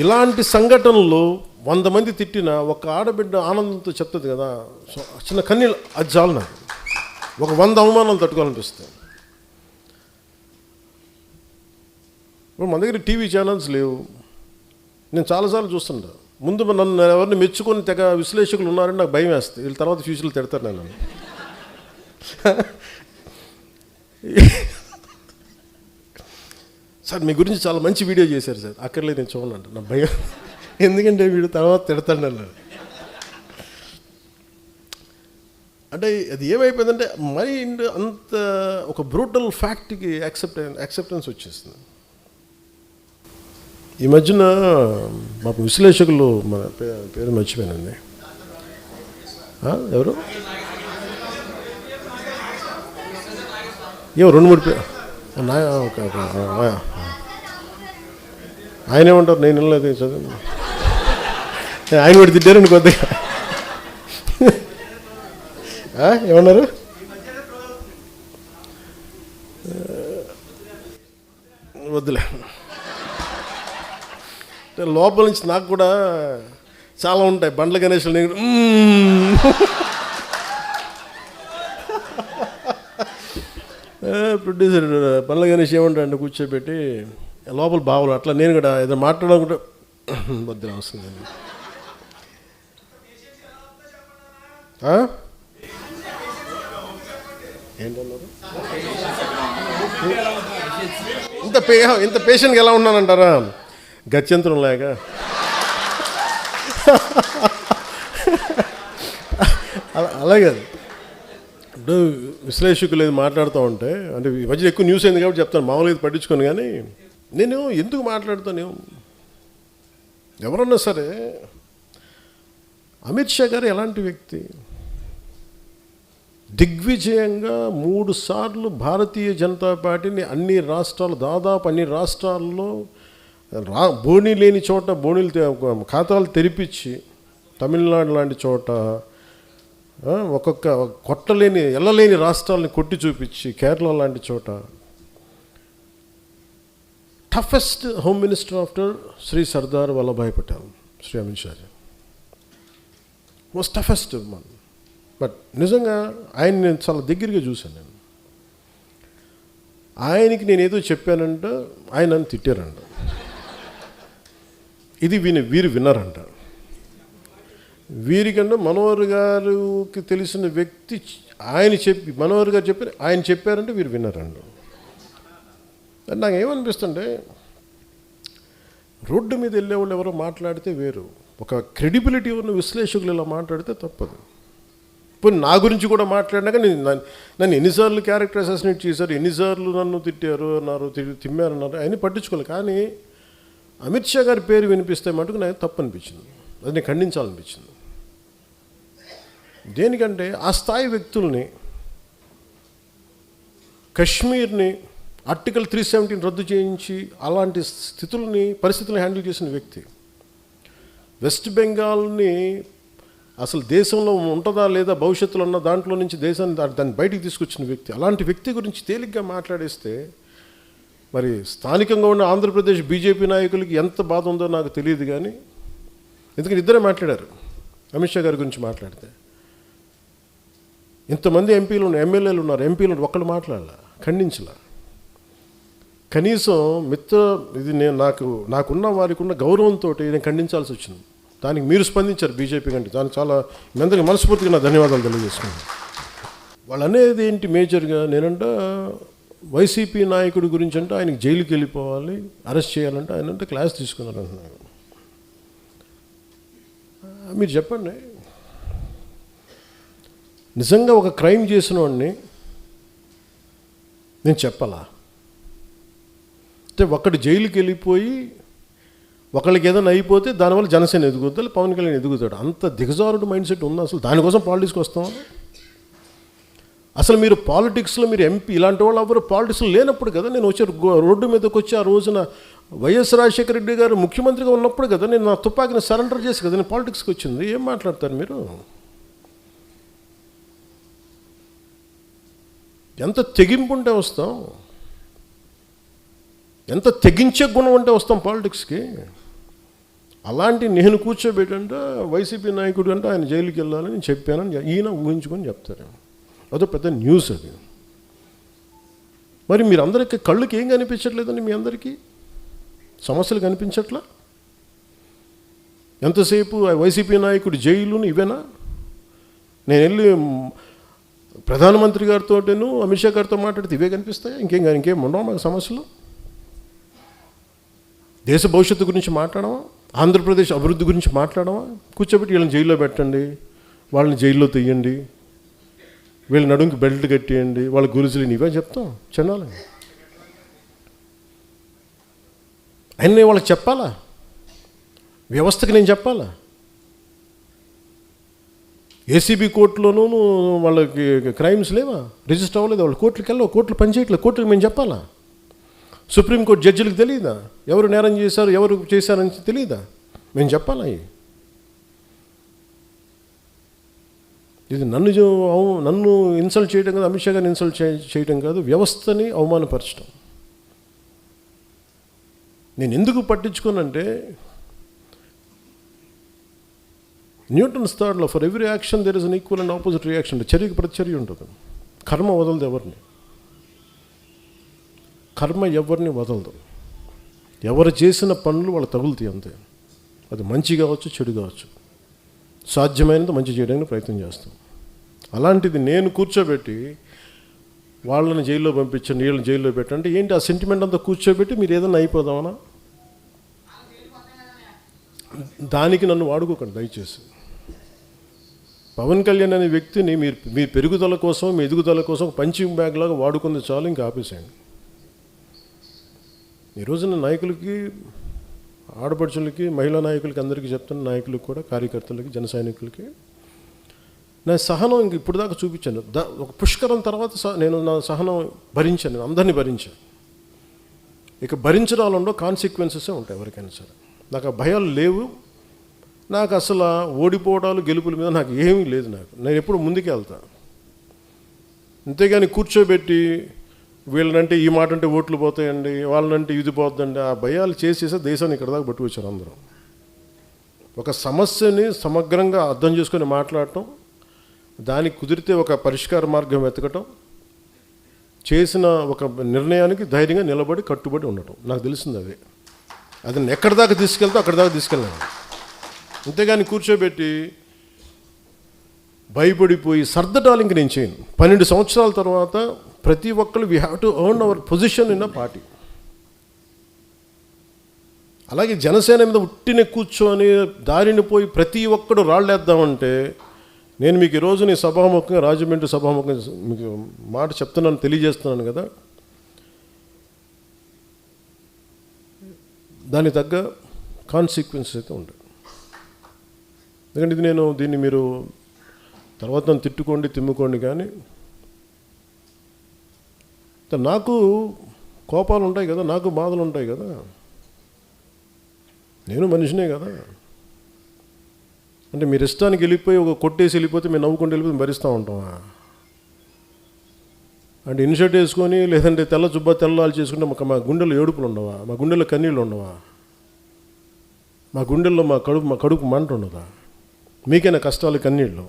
ఇలాంటి సంఘటనలు 100 మంది తిట్టిన ఒక ఆడబిడ్డ ఆనందంతో చెప్తుంది కదా, చిన్న కన్నీళ్ళు, అది చాలు నాకు. ఒక 100 అవమానాలు తట్టుకోవాలనిపిస్తాయి. ఇప్పుడు మన దగ్గర టీవీ ఛానల్స్ లేవు. నేను చాలాసార్లు చూస్తుంటా, ముందు నన్ను ఎవరిని మెచ్చుకొని తెగ విశ్లేషకులు ఉన్నారని నాకు భయం వేస్తుంది, వీళ్ళ తర్వాత ఫ్యూచర్లో తిడతారు నేను. సార్ మీ గురించి చాలా మంచి వీడియో చేశారు సార్, అక్కర్లేదు నేను చూడండి నా భయం, ఎందుకంటే వీడు తర్వాత తిడతాడు అన్నాడు. అంటే అది ఏమైపోయిందంటే మైండ్ అంత ఒక బ్రూటల్ ఫ్యాక్ట్కి యాక్సెప్టెన్స్ వచ్చేస్తుంది. ఈ మధ్యన మాకు విశ్లేషకులు, మన పేరు మర్చిపోయానండి, ఎవరు 2-3 పేరు ఆయన ఏమంటారు, నేను వెళ్ళలేదు చదువు, ఆయన కూడా తిట్టారండి కొద్దిగా. ఏమన్నారు? వద్దులే, లోపల నుంచి నాకు కూడా చాలా ఉంటాయి. బండ్ల గణేష్లు నేను ప్రొడ్యూసర్ బండ్ల గణేష్ ఏమంటాడు కూర్చోబెట్టి లోపల బావులు, అట్లా నేను కూడా ఏదైనా మాట్లాడాలనుకుంటే వద్దులే వస్తుంది. ఏంటన్నారు? ఇంత పేషెంట్గా ఎలా ఉన్నానంటారా? గత్యంతరం లేక. అలాగే ఇప్పుడు విశ్లేషకులు ఏది మాట్లాడుతూ ఉంటే, అంటే ఈ మధ్య ఎక్కువ న్యూస్ అయింది కాబట్టి చెప్తాను, మామూలుగా ఇది పట్టించుకోను. కానీ నేను ఎందుకు మాట్లాడుతాను, ఎవరన్నా సరే అమిత్ షా గారు ఎలాంటి వ్యక్తి? దిగ్విజయంగా 3 సార్లు భారతీయ జనతా పార్టీని దాదాపు అన్ని రాష్ట్రాల్లో బోణీ లేని చోట బోణీలు ఖాతాలు తెరిపించి, తమిళనాడు లాంటి చోట ఒక్కొక్క ఎల్లలేని రాష్ట్రాలని కొట్టి చూపించి, కేరళ లాంటి చోట toughest home minister after Shri Sardar Vallabhbhai Patel, Shri Amit Shah most toughest one. But నిజంగా ఆయన నేను చాలా దగ్గరగా చూశాను. నేను ఆయనకి నేను ఏదో చెప్పానంట, ఆయన నన్ను తిట్టారంట. ఇది వీరు విన్నారంట. వీరికన్నా మనోహర్ గారికి తెలిసిన వ్యక్తి మనోహర్ గారు ఆయన చెప్పారంటే వీరు విన్నారంట. నాకు ఏమనిపిస్తుంటే, రోడ్డు మీద వెళ్ళేవాళ్ళు ఎవరో మాట్లాడితే వేరు, ఒక క్రెడిబిలిటీ ఉన్న విశ్లేషకులు ఇలా మాట్లాడితే తప్పదు. ఇప్పుడు నా గురించి కూడా మాట్లాడినాక నన్ను ఎన్నిసార్లు క్యారెక్టర్ అసాసినేట్ చేశారు, ఎన్నిసార్లు నన్ను తిట్టారు అన్నారు, తిమ్మారన్నారు, అవన్నీ పట్టించుకోవాలి. కానీ అమిత్ షా గారి పేరు వినిపిస్తే మటుకు నాకు తప్పు అనిపించింది, అది నేను ఖండించాలనిపించింది. దేనికంటే ఆ స్థాయి వ్యక్తుల్ని, కశ్మీర్ని ఆర్టికల్ 317 రద్దు చేయించి అలాంటి పరిస్థితులను హ్యాండిల్ చేసిన వ్యక్తి, వెస్ట్ బెంగాల్ని అసలు దేశంలో ఉంటుందా లేదా భవిష్యత్తులో ఉన్న దాంట్లో నుంచి దేశాన్ని దాన్ని బయటికి తీసుకొచ్చిన వ్యక్తి, అలాంటి వ్యక్తి గురించి తేలిగ్గా మాట్లాడేస్తే మరి స్థానికంగా ఉన్న ఆంధ్రప్రదేశ్ బీజేపీ నాయకులకి ఎంత బాధ ఉందో నాకు తెలియదు. కానీ ఎందుకంటే ఇద్దరే మాట్లాడారు. అమిత్ షా గారి గురించి మాట్లాడితే ఇంతమంది ఎంపీలు ఉన్నారు, ఎమ్మెల్యేలు ఉన్నారు, ఎంపీలు ఒక్కళ్ళు మాట్లాడాల, ఖండించలా. కనీసం ఇది నాకున్న వారికి ఉన్న గౌరవంతో నేను ఖండించాల్సి వచ్చింది. దానికి మీరు స్పందించారు బీజేపీ కంటే, దానికి చాలా మీ అందరికీ మనస్ఫూర్తిగా నా ధన్యవాదాలు తెలియజేసుకున్నాను. వాళ్ళు అనేది ఏంటి మేజర్గా, నేనంట వైసీపీ నాయకుడి గురించి అంటే ఆయనకి జైలుకి వెళ్ళిపోవాలి, అరెస్ట్ చేయాలంటే ఆయన అంటే క్లాస్ తీసుకున్నారు అంటున్నారు. మీరు చెప్పండి, నిజంగా ఒక క్రైమ్ చేసిన వాడిని నేను చెప్పాలా? అంటే ఒకటి జైలుకి వెళ్ళిపోయి ఒకళ్ళకి ఏదైనా అయిపోతే దానివల్ల జనసేన ఎదుగుతాడు, పవన్ కళ్యాణ్ ఎదుగుతాడు. అంత దిగజారుడు మైండ్ సెట్ ఉంది. అసలు దానికోసం పాలిటిక్స్కి వస్తాం? అసలు మీరు పాలిటిక్స్లో మీరు ఎంపీ ఇలాంటి వాళ్ళు ఎవరు పాలిటిక్స్లో లేనప్పుడు కదా నేను వచ్చి రోడ్డు మీదకి వచ్చి ఆ రోజున వైఎస్ రాజశేఖర రెడ్డి గారు ముఖ్యమంత్రిగా ఉన్నప్పుడు కదా నేను నా తుపాకీని సరెండర్ చేసి కదా నేను పాలిటిక్స్కి వచ్చింది. ఏం మాట్లాడతారు మీరు? ఎంత తెగింపు ఉంటే వస్తాం, ఎంత తెగించే గుణం ఉంటే వస్తాం పాలిటిక్స్కి. అలాంటి నేను కూర్చోబెట్టంటే వైసీపీ నాయకుడు అంటే ఆయన జైలుకి వెళ్ళాలని చెప్పానని ఈయన ఊహించుకొని చెప్తారు. అదో పెద్ద న్యూస్ అది. మరి మీరు అందరికీ కళ్ళకి ఏం కనిపించట్లేదండి? మీ అందరికీ సమస్యలు కనిపించట్లా? ఎంతసేపు వైసీపీ నాయకుడు జైలును ఇవేనా? నేను వెళ్ళి ప్రధానమంత్రి గారితోటేను అమిత్ షా గారితో మాట్లాడితే ఇవే కనిపిస్తాయా? ఇంకేం ఉండవు మాకు సమస్యలు? దేశ భవిష్యత్తు గురించి మాట్లాడమా? ఆంధ్రప్రదేశ్ అభివృద్ధి గురించి మాట్లాడమా? కూర్చోబెట్టి వీళ్ళని జైల్లో పెట్టండి, వాళ్ళని జైల్లో తీయండి, వీళ్ళ నడుంకి బెల్ట్ కట్టేయండి, వాళ్ళ గురుజులు ఇవే చెప్తాం చెన్నాలి. అయినా వాళ్ళకి చెప్పాలా? వ్యవస్థకి నేను చెప్పాలా? ఏసీబీ కోర్టులోనూ వాళ్ళకి క్రైమ్స్ లేవా? రిజిస్టర్ అవ్వలేదు, వాళ్ళు కోర్టులకు వెళ్ళవు, కోర్టులు పనిచేయట్లేదు, కోర్టులకు మేము చెప్పాలా? సుప్రీంకోర్టు జడ్జిలకు తెలియదా ఎవరు నేరం చేశారు, ఎవరు చేశారని తెలియదా? మేము చెప్పాలా? ఇది నన్ను ఇన్సల్ట్ చేయడం కాదు, అమిత్ షా గారిని ఇన్సల్ట్ చేయడం కాదు, వ్యవస్థని అవమానపరచడం. నేను ఎందుకు పట్టించుకోనంటే Newton's third law, for every action there is an equal and opposite reaction. చర్యకు ప్రతిచర్య ఉంటుంది. కర్మ వదలదు ఎవరిని, కర్మ ఎవరిని వదలదు. ఎవరు చేసిన పనులు వాళ్ళు తగులుతాయి అంతే. అది మంచి కావచ్చు, చెడు కావచ్చు. సాధ్యమైనంత మంచి చేయడానికి ప్రయత్నం చేస్తాం. అలాంటిది నేను కూర్చోబెట్టి వాళ్ళని జైల్లో పంపించండి, వీళ్ళని జైల్లో పెట్టండి ఏంటి? ఆ సెంటిమెంట్ అంతా కూర్చోబెట్టి మీరు ఏదైనా అయిపోదామనా? దానికి నన్ను వాడుకోకండి దయచేసి. పవన్ కళ్యాణ్ అనే వ్యక్తిని మీ పెరుగుదల కోసం, మీ ఎదుగుదల కోసం పంచింగ్ బ్యాగ్ లాగా వాడుకుంది చాలు, ఇంకా ఆపేసేయండి. ఈ రోజున నాయకులకి, ఆడపడుచులకి, మహిళా నాయకులకి అందరికీ చెప్తున్న, నాయకులకు కూడా, కార్యకర్తలకి, జన సైనికులకి నా సహనం ఇంక ఇప్పుడు దాకా చూపించాను. ఒక పుష్కరం తర్వాత నేను నా సహనం భరించాను, నేను అందరినీ భరించాను. ఇక భరించడాలలో కాన్సిక్వెన్సెసే ఉంటాయి ఎవరికైనా సరే. నాకు ఆ భయాలు లేవు. నాకు అసలు ఓడిపోవడాలు, గెలుపుల మీద నాకు ఏమీ లేదు. నేను ఎప్పుడు ముందుకే వెళ్తాను. అంతేగాని కూర్చోబెట్టి వీళ్ళనంటే ఈ మాట అంటే ఓట్లు పోతాయండి, వాళ్ళనంటే ఇది పోతుందండి, ఆ భయాలు చేసేసే దేశాన్ని ఇక్కడ దాకా పట్టుకొచ్చారు అందరూ. ఒక సమస్యని సమగ్రంగా అర్థం చేసుకొని మాట్లాడటం, దానికి కుదిరితే ఒక పరిష్కార మార్గం వెతకటం, చేసిన ఒక నిర్ణయానికి ధైర్యంగా నిలబడి కట్టుబడి ఉండటం నాకు తెలిసింది. అది ఎక్కడి దాకా తీసుకెళ్తే అక్కడి దాకా తీసుకెళ్ళాను. అంతేగాని కూర్చోబెట్టి భయపడిపోయి సర్దటాలు ఇంక నేను చేయను. 12 సంవత్సరాల తర్వాత ప్రతి ఒక్కరు we have to earn our position in a party. అలాగే జనసేన మీద ఉట్టిన కూర్చొని దారిని పోయి ప్రతి ఒక్కడు రాళ్ళేద్దామంటే, నేను మీకు ఈరోజు నీ సభాముఖంగా, రాజమండ్రి సభాముఖంగా మీకు మాట చెప్తున్నాను, తెలియజేస్తున్నాను కదా, దానికి తగ్గ కాన్సిక్వెన్సెస్ అయితే ఉంటాయి. ఎందుకంటే దీన్ని మీరు తర్వాత నన్ను తిట్టుకోండి తిమ్ముకోండి, కానీ నాకు కోపాలు ఉంటాయి కదా, నాకు బాధలు ఉంటాయి కదా, నేను మనిషినే కదా. అంటే మీరు ఇష్టానికి వెళ్ళిపోయి ఒక కొట్టేసి వెళ్ళిపోతే మేము నవ్వుకుంటూ వెళ్ళిపోతే భరిస్తూ ఉంటామా? అంటే ఇన్షర్ట్ వేసుకొని లేదంటే తెల్ల జుబ్బా తెల్లాలు చేసుకుంటే మా గుండెల్లో ఏడుపులు ఉండవా? మా గుండెల్లో కన్నీళ్ళు ఉండవా? మా గుండెల్లో మా కడుపు మంట ఉండదా? మీకైనా కష్టాలు కన్నీళ్ళు?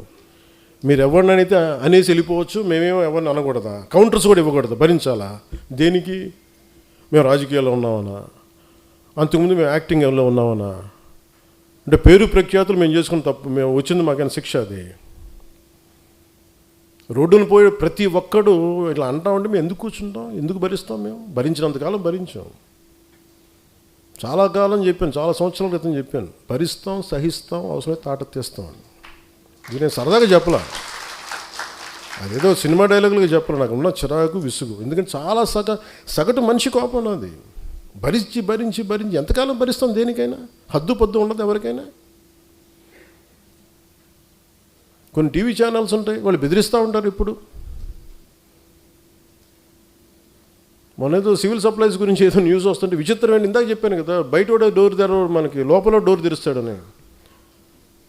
మీరు ఎవరిని అనేసి వెళ్ళిపోవచ్చు, మేమేమో ఎవరిని అనకూడదా? కౌంటర్స్ కూడా ఇవ్వకూడదు, భరించాలా? దేనికి? మేము రాజకీయాల్లో ఉన్నామన్నా, అంతకుముందు మేము యాక్టింగ్లో ఉన్నామన్నా, అంటే పేరు ప్రఖ్యాతులు మేము చేసుకున్న తప్పు, మేము వచ్చింది మాకైనా శిక్ష అది. రోడ్డును పోయి ప్రతి ఒక్కడు ఇట్లా అంటా ఉంటే మేము ఎందుకు కూర్చుంటాం, ఎందుకు భరిస్తాం? మేము భరించినంతకాలం భరించాం, చాలా కాలం చెప్పాను, చాలా సంవత్సరాల క్రితం చెప్పాను, భరిస్తాం, సహిస్తాం, అవసరమైతే తాట తీస్తాం అని. ఇది నేను సరదాగా చెప్పలా, అదేదో సినిమా డైలాగులుగా చెప్పాలి. నాకు ఉన్న చిరాకు విసుగు, ఎందుకంటే చాలా సగటు మనిషి కోపం నాది. భరించి భరించి భరించి ఎంతకాలం భరిస్తాం? దేనికైనా హద్దు పద్దు ఉండదు ఎవరికైనా. కొన్ని టీవీ ఛానల్స్ ఉంటాయి, వాళ్ళు బెదిరిస్తూ ఉంటారు. ఇప్పుడు మొన్నేదో సివిల్ సప్లైస్ గురించి ఏదో న్యూస్ వస్తుంటే విచిత్రమైన, ఇందాక చెప్పాను కదా, బయట డోర్ తెరవడు, మనకి లోపల డోర్ తెరుస్తాడని.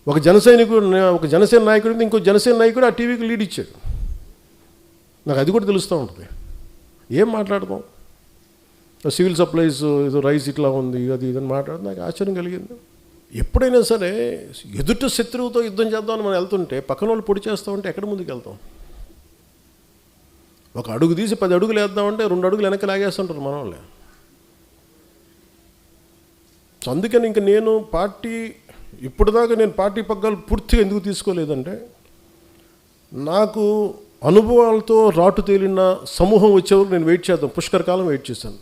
ఒక జనసేన నాయకుడు ఇంకో జనసేన నాయకుడు ఆ టీవీకి లీడ్ ఇచ్చాడు. నాకు అది కూడా తెలుస్తూ ఉంటుంది. ఏం మాట్లాడతాం? సివిల్ సప్లైస్ ఏదో రైస్ ఇట్లా ఉంది, అది ఇదని మాట్లాడితే నాకు ఆశ్చర్యం కలిగింది. ఎప్పుడైనా సరే ఎదుటి శత్రువుతో యుద్ధం చేద్దామని మనం వెళ్తుంటే పక్కన వాళ్ళు పొడి చేస్తూ ఉంటే ఎక్కడ ముందుకు వెళ్తాం? ఒక అడుగు తీసి 10 అడుగులు వేద్దామంటే 2 అడుగులు వెనక్కి లాగేస్తుంటారు మన వాళ్ళే. అందుకని ఇంక నేను ఇప్పటిదాకా నేను పార్టీ పగ్గాలు పూర్తిగా ఎందుకు తీసుకోలేదంటే, నాకు అనుభవాలతో రాటు తేలిన సమూహం వచ్చేవరకు నేను వెయిట్ చేద్దాం. పుష్కర కాలం వెయిట్ చేశాను.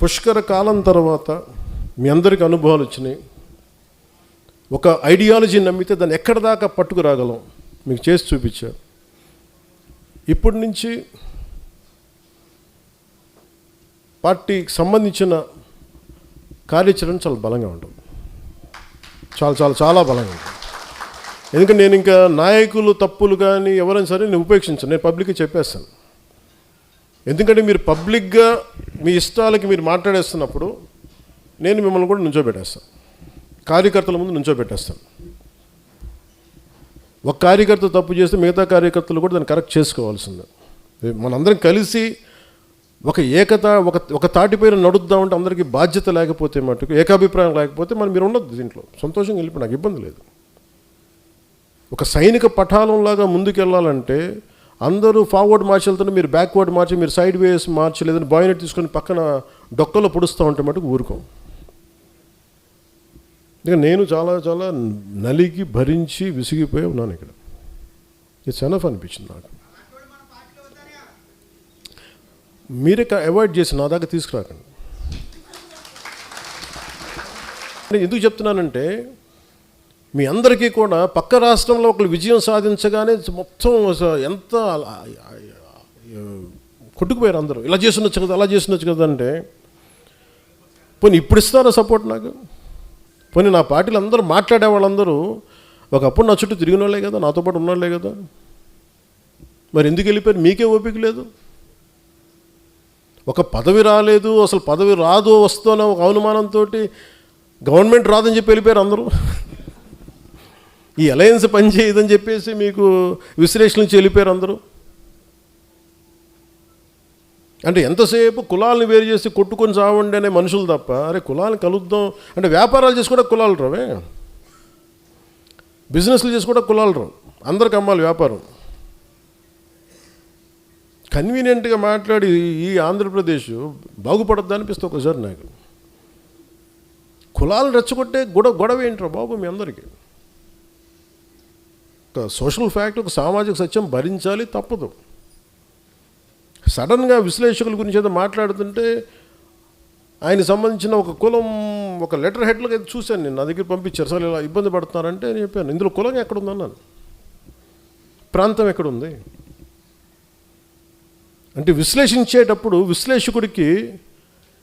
పుష్కర కాలం తర్వాత మీ అందరికీ అనుభవాలు వచ్చినాయి. ఒక ఐడియాలజీ నమ్మితే దాన్ని ఎక్కడి దాకా పట్టుకురాగలం మీకు చేసి చూపించారు. ఇప్పటి నుంచి పార్టీకి సంబంధించిన కార్యాచరణ చాలా బలంగా ఉంటుంది, చాలా చాలా చాలా బలంగా ఉంటుంది. ఎందుకంటే నేను ఇంకా నాయకులు తప్పులు కానీ ఎవరైనా సరే నేను ఉపేక్షించాను, నేను పబ్లిక్గా చెప్పేస్తాను. ఎందుకంటే మీరు పబ్లిక్గా మీ ఇష్టాలకి మీరు మాట్లాడేస్తున్నప్పుడు నేను మిమ్మల్ని కూడా నుంచోబెట్టేస్తాను, కార్యకర్తల ముందు నుంచోబెట్టేస్తాను. ఒక కార్యకర్త తప్పు చేస్తే మిగతా కార్యకర్తలు కూడా దాన్ని కరెక్ట్ చేసుకోవాల్సిందే. మనందరం కలిసి ఒక తాటిపైన నడుద్దామంటే అందరికీ బాధ్యత లేకపోతే మటుకు, ఏకాభిప్రాయం లేకపోతే మీరు ఉండొద్దు దీంట్లో, సంతోషంగా వెళ్ళిపోయి నాకు ఇబ్బంది లేదు. ఒక సైనిక పఠాలంలాగా ముందుకెళ్ళాలంటే అందరూ ఫార్వర్డ్ మార్చి వెళ్తుంటే మీరు బ్యాక్వర్డ్ మార్చి, మీరు సైడ్ వేస్ మార్చి, లేదంటే బాయినెట్ తీసుకొని పక్కన డొక్కలో పొడుస్తూ ఉంటే మటుకు ఊరుకోం. ఇంకా నేను చాలా చాలా నలిగి భరించి విసిగిపోయి ఉన్నాను. ఇక్కడ ఇట్స్ ఎనఫ్ అనిపించింది నాకు. మీరే అవాయిడ్ చేసి నా దాకా తీసుకురాకండి. నేను ఎందుకు చెప్తున్నానంటే, మీ అందరికీ కూడా పక్క రాష్ట్రంలో ఒకళ్ళు విజయం సాధించగానే మొత్తం ఎంత కొట్టుకుపోయారు అందరూ. ఇలా చేస్తుండొచ్చు కదా, అలా చేస్తుండొచ్చు కదా అంటే, పోనీ ఇప్పుడు ఇస్తారా సపోర్ట్ నాకు? పోనీ నా పార్టీలు అందరూ మాట్లాడే వాళ్ళందరూ ఒకప్పుడు నా చుట్టూ తిరిగిన వాళ్ళే కదా, నాతో పాటు ఉన్నవాళ్ళే కదా. మరి ఎందుకు వెళ్ళిపోయారు? మీకే ఓపిక లేదు. ఒక పదవి రాలేదు, అసలు పదవి రాదు వస్తున్న ఒక అనుమానంతో గవర్నమెంట్ రాదని చెప్పి వెళ్ళిపోయారు అందరూ. ఈ అలయన్స్ పనిచేయదని చెప్పేసి మీకు విశ్లేషణ నుంచి వెళ్ళిపోయారు అందరూ. అంటే ఎంతసేపు కులాలను వేరు చేసి కొట్టుకొని చావండి అనే మనుషులు తప్ప, అరే కులాలను కలుద్దాం అంటే, వ్యాపారాలు చేసి కూడా కులాలు రావే, బిజినెస్లు చేసి కూడా కులాలు రావు, అందరికి అమ్మాలి వ్యాపారం. కన్వీనియంట్గా మాట్లాడి ఈ ఆంధ్రప్రదేశ్ బాగుపడద్దు అనిపిస్తుంది ఒకసారి నాకు. కులాలు రెచ్చగొట్టే గొడవ ఏంట్రా బాబు మీ అందరికీ? ఒక సోషల్ ఫ్యాక్ట్, ఒక సామాజిక సత్యం భరించాలి, తప్పదు. సడన్గా విశ్లేషకుల గురించి ఏదో మాట్లాడుతుంటే ఆయన సంబంధించిన ఒక కులం ఒక లెటర్ హెడ్లకు అయితే చూశాను నేను, నా దగ్గర పంపించారు. అసలు ఇలా ఇబ్బంది పడుతున్నారంటే నేను చెప్పాను, ఇందులో కులం ఎక్కడుందన్నాను, ప్రాంతం ఎక్కడుంది అంటే. విశ్లేషించేటప్పుడు విశ్లేషకుడికి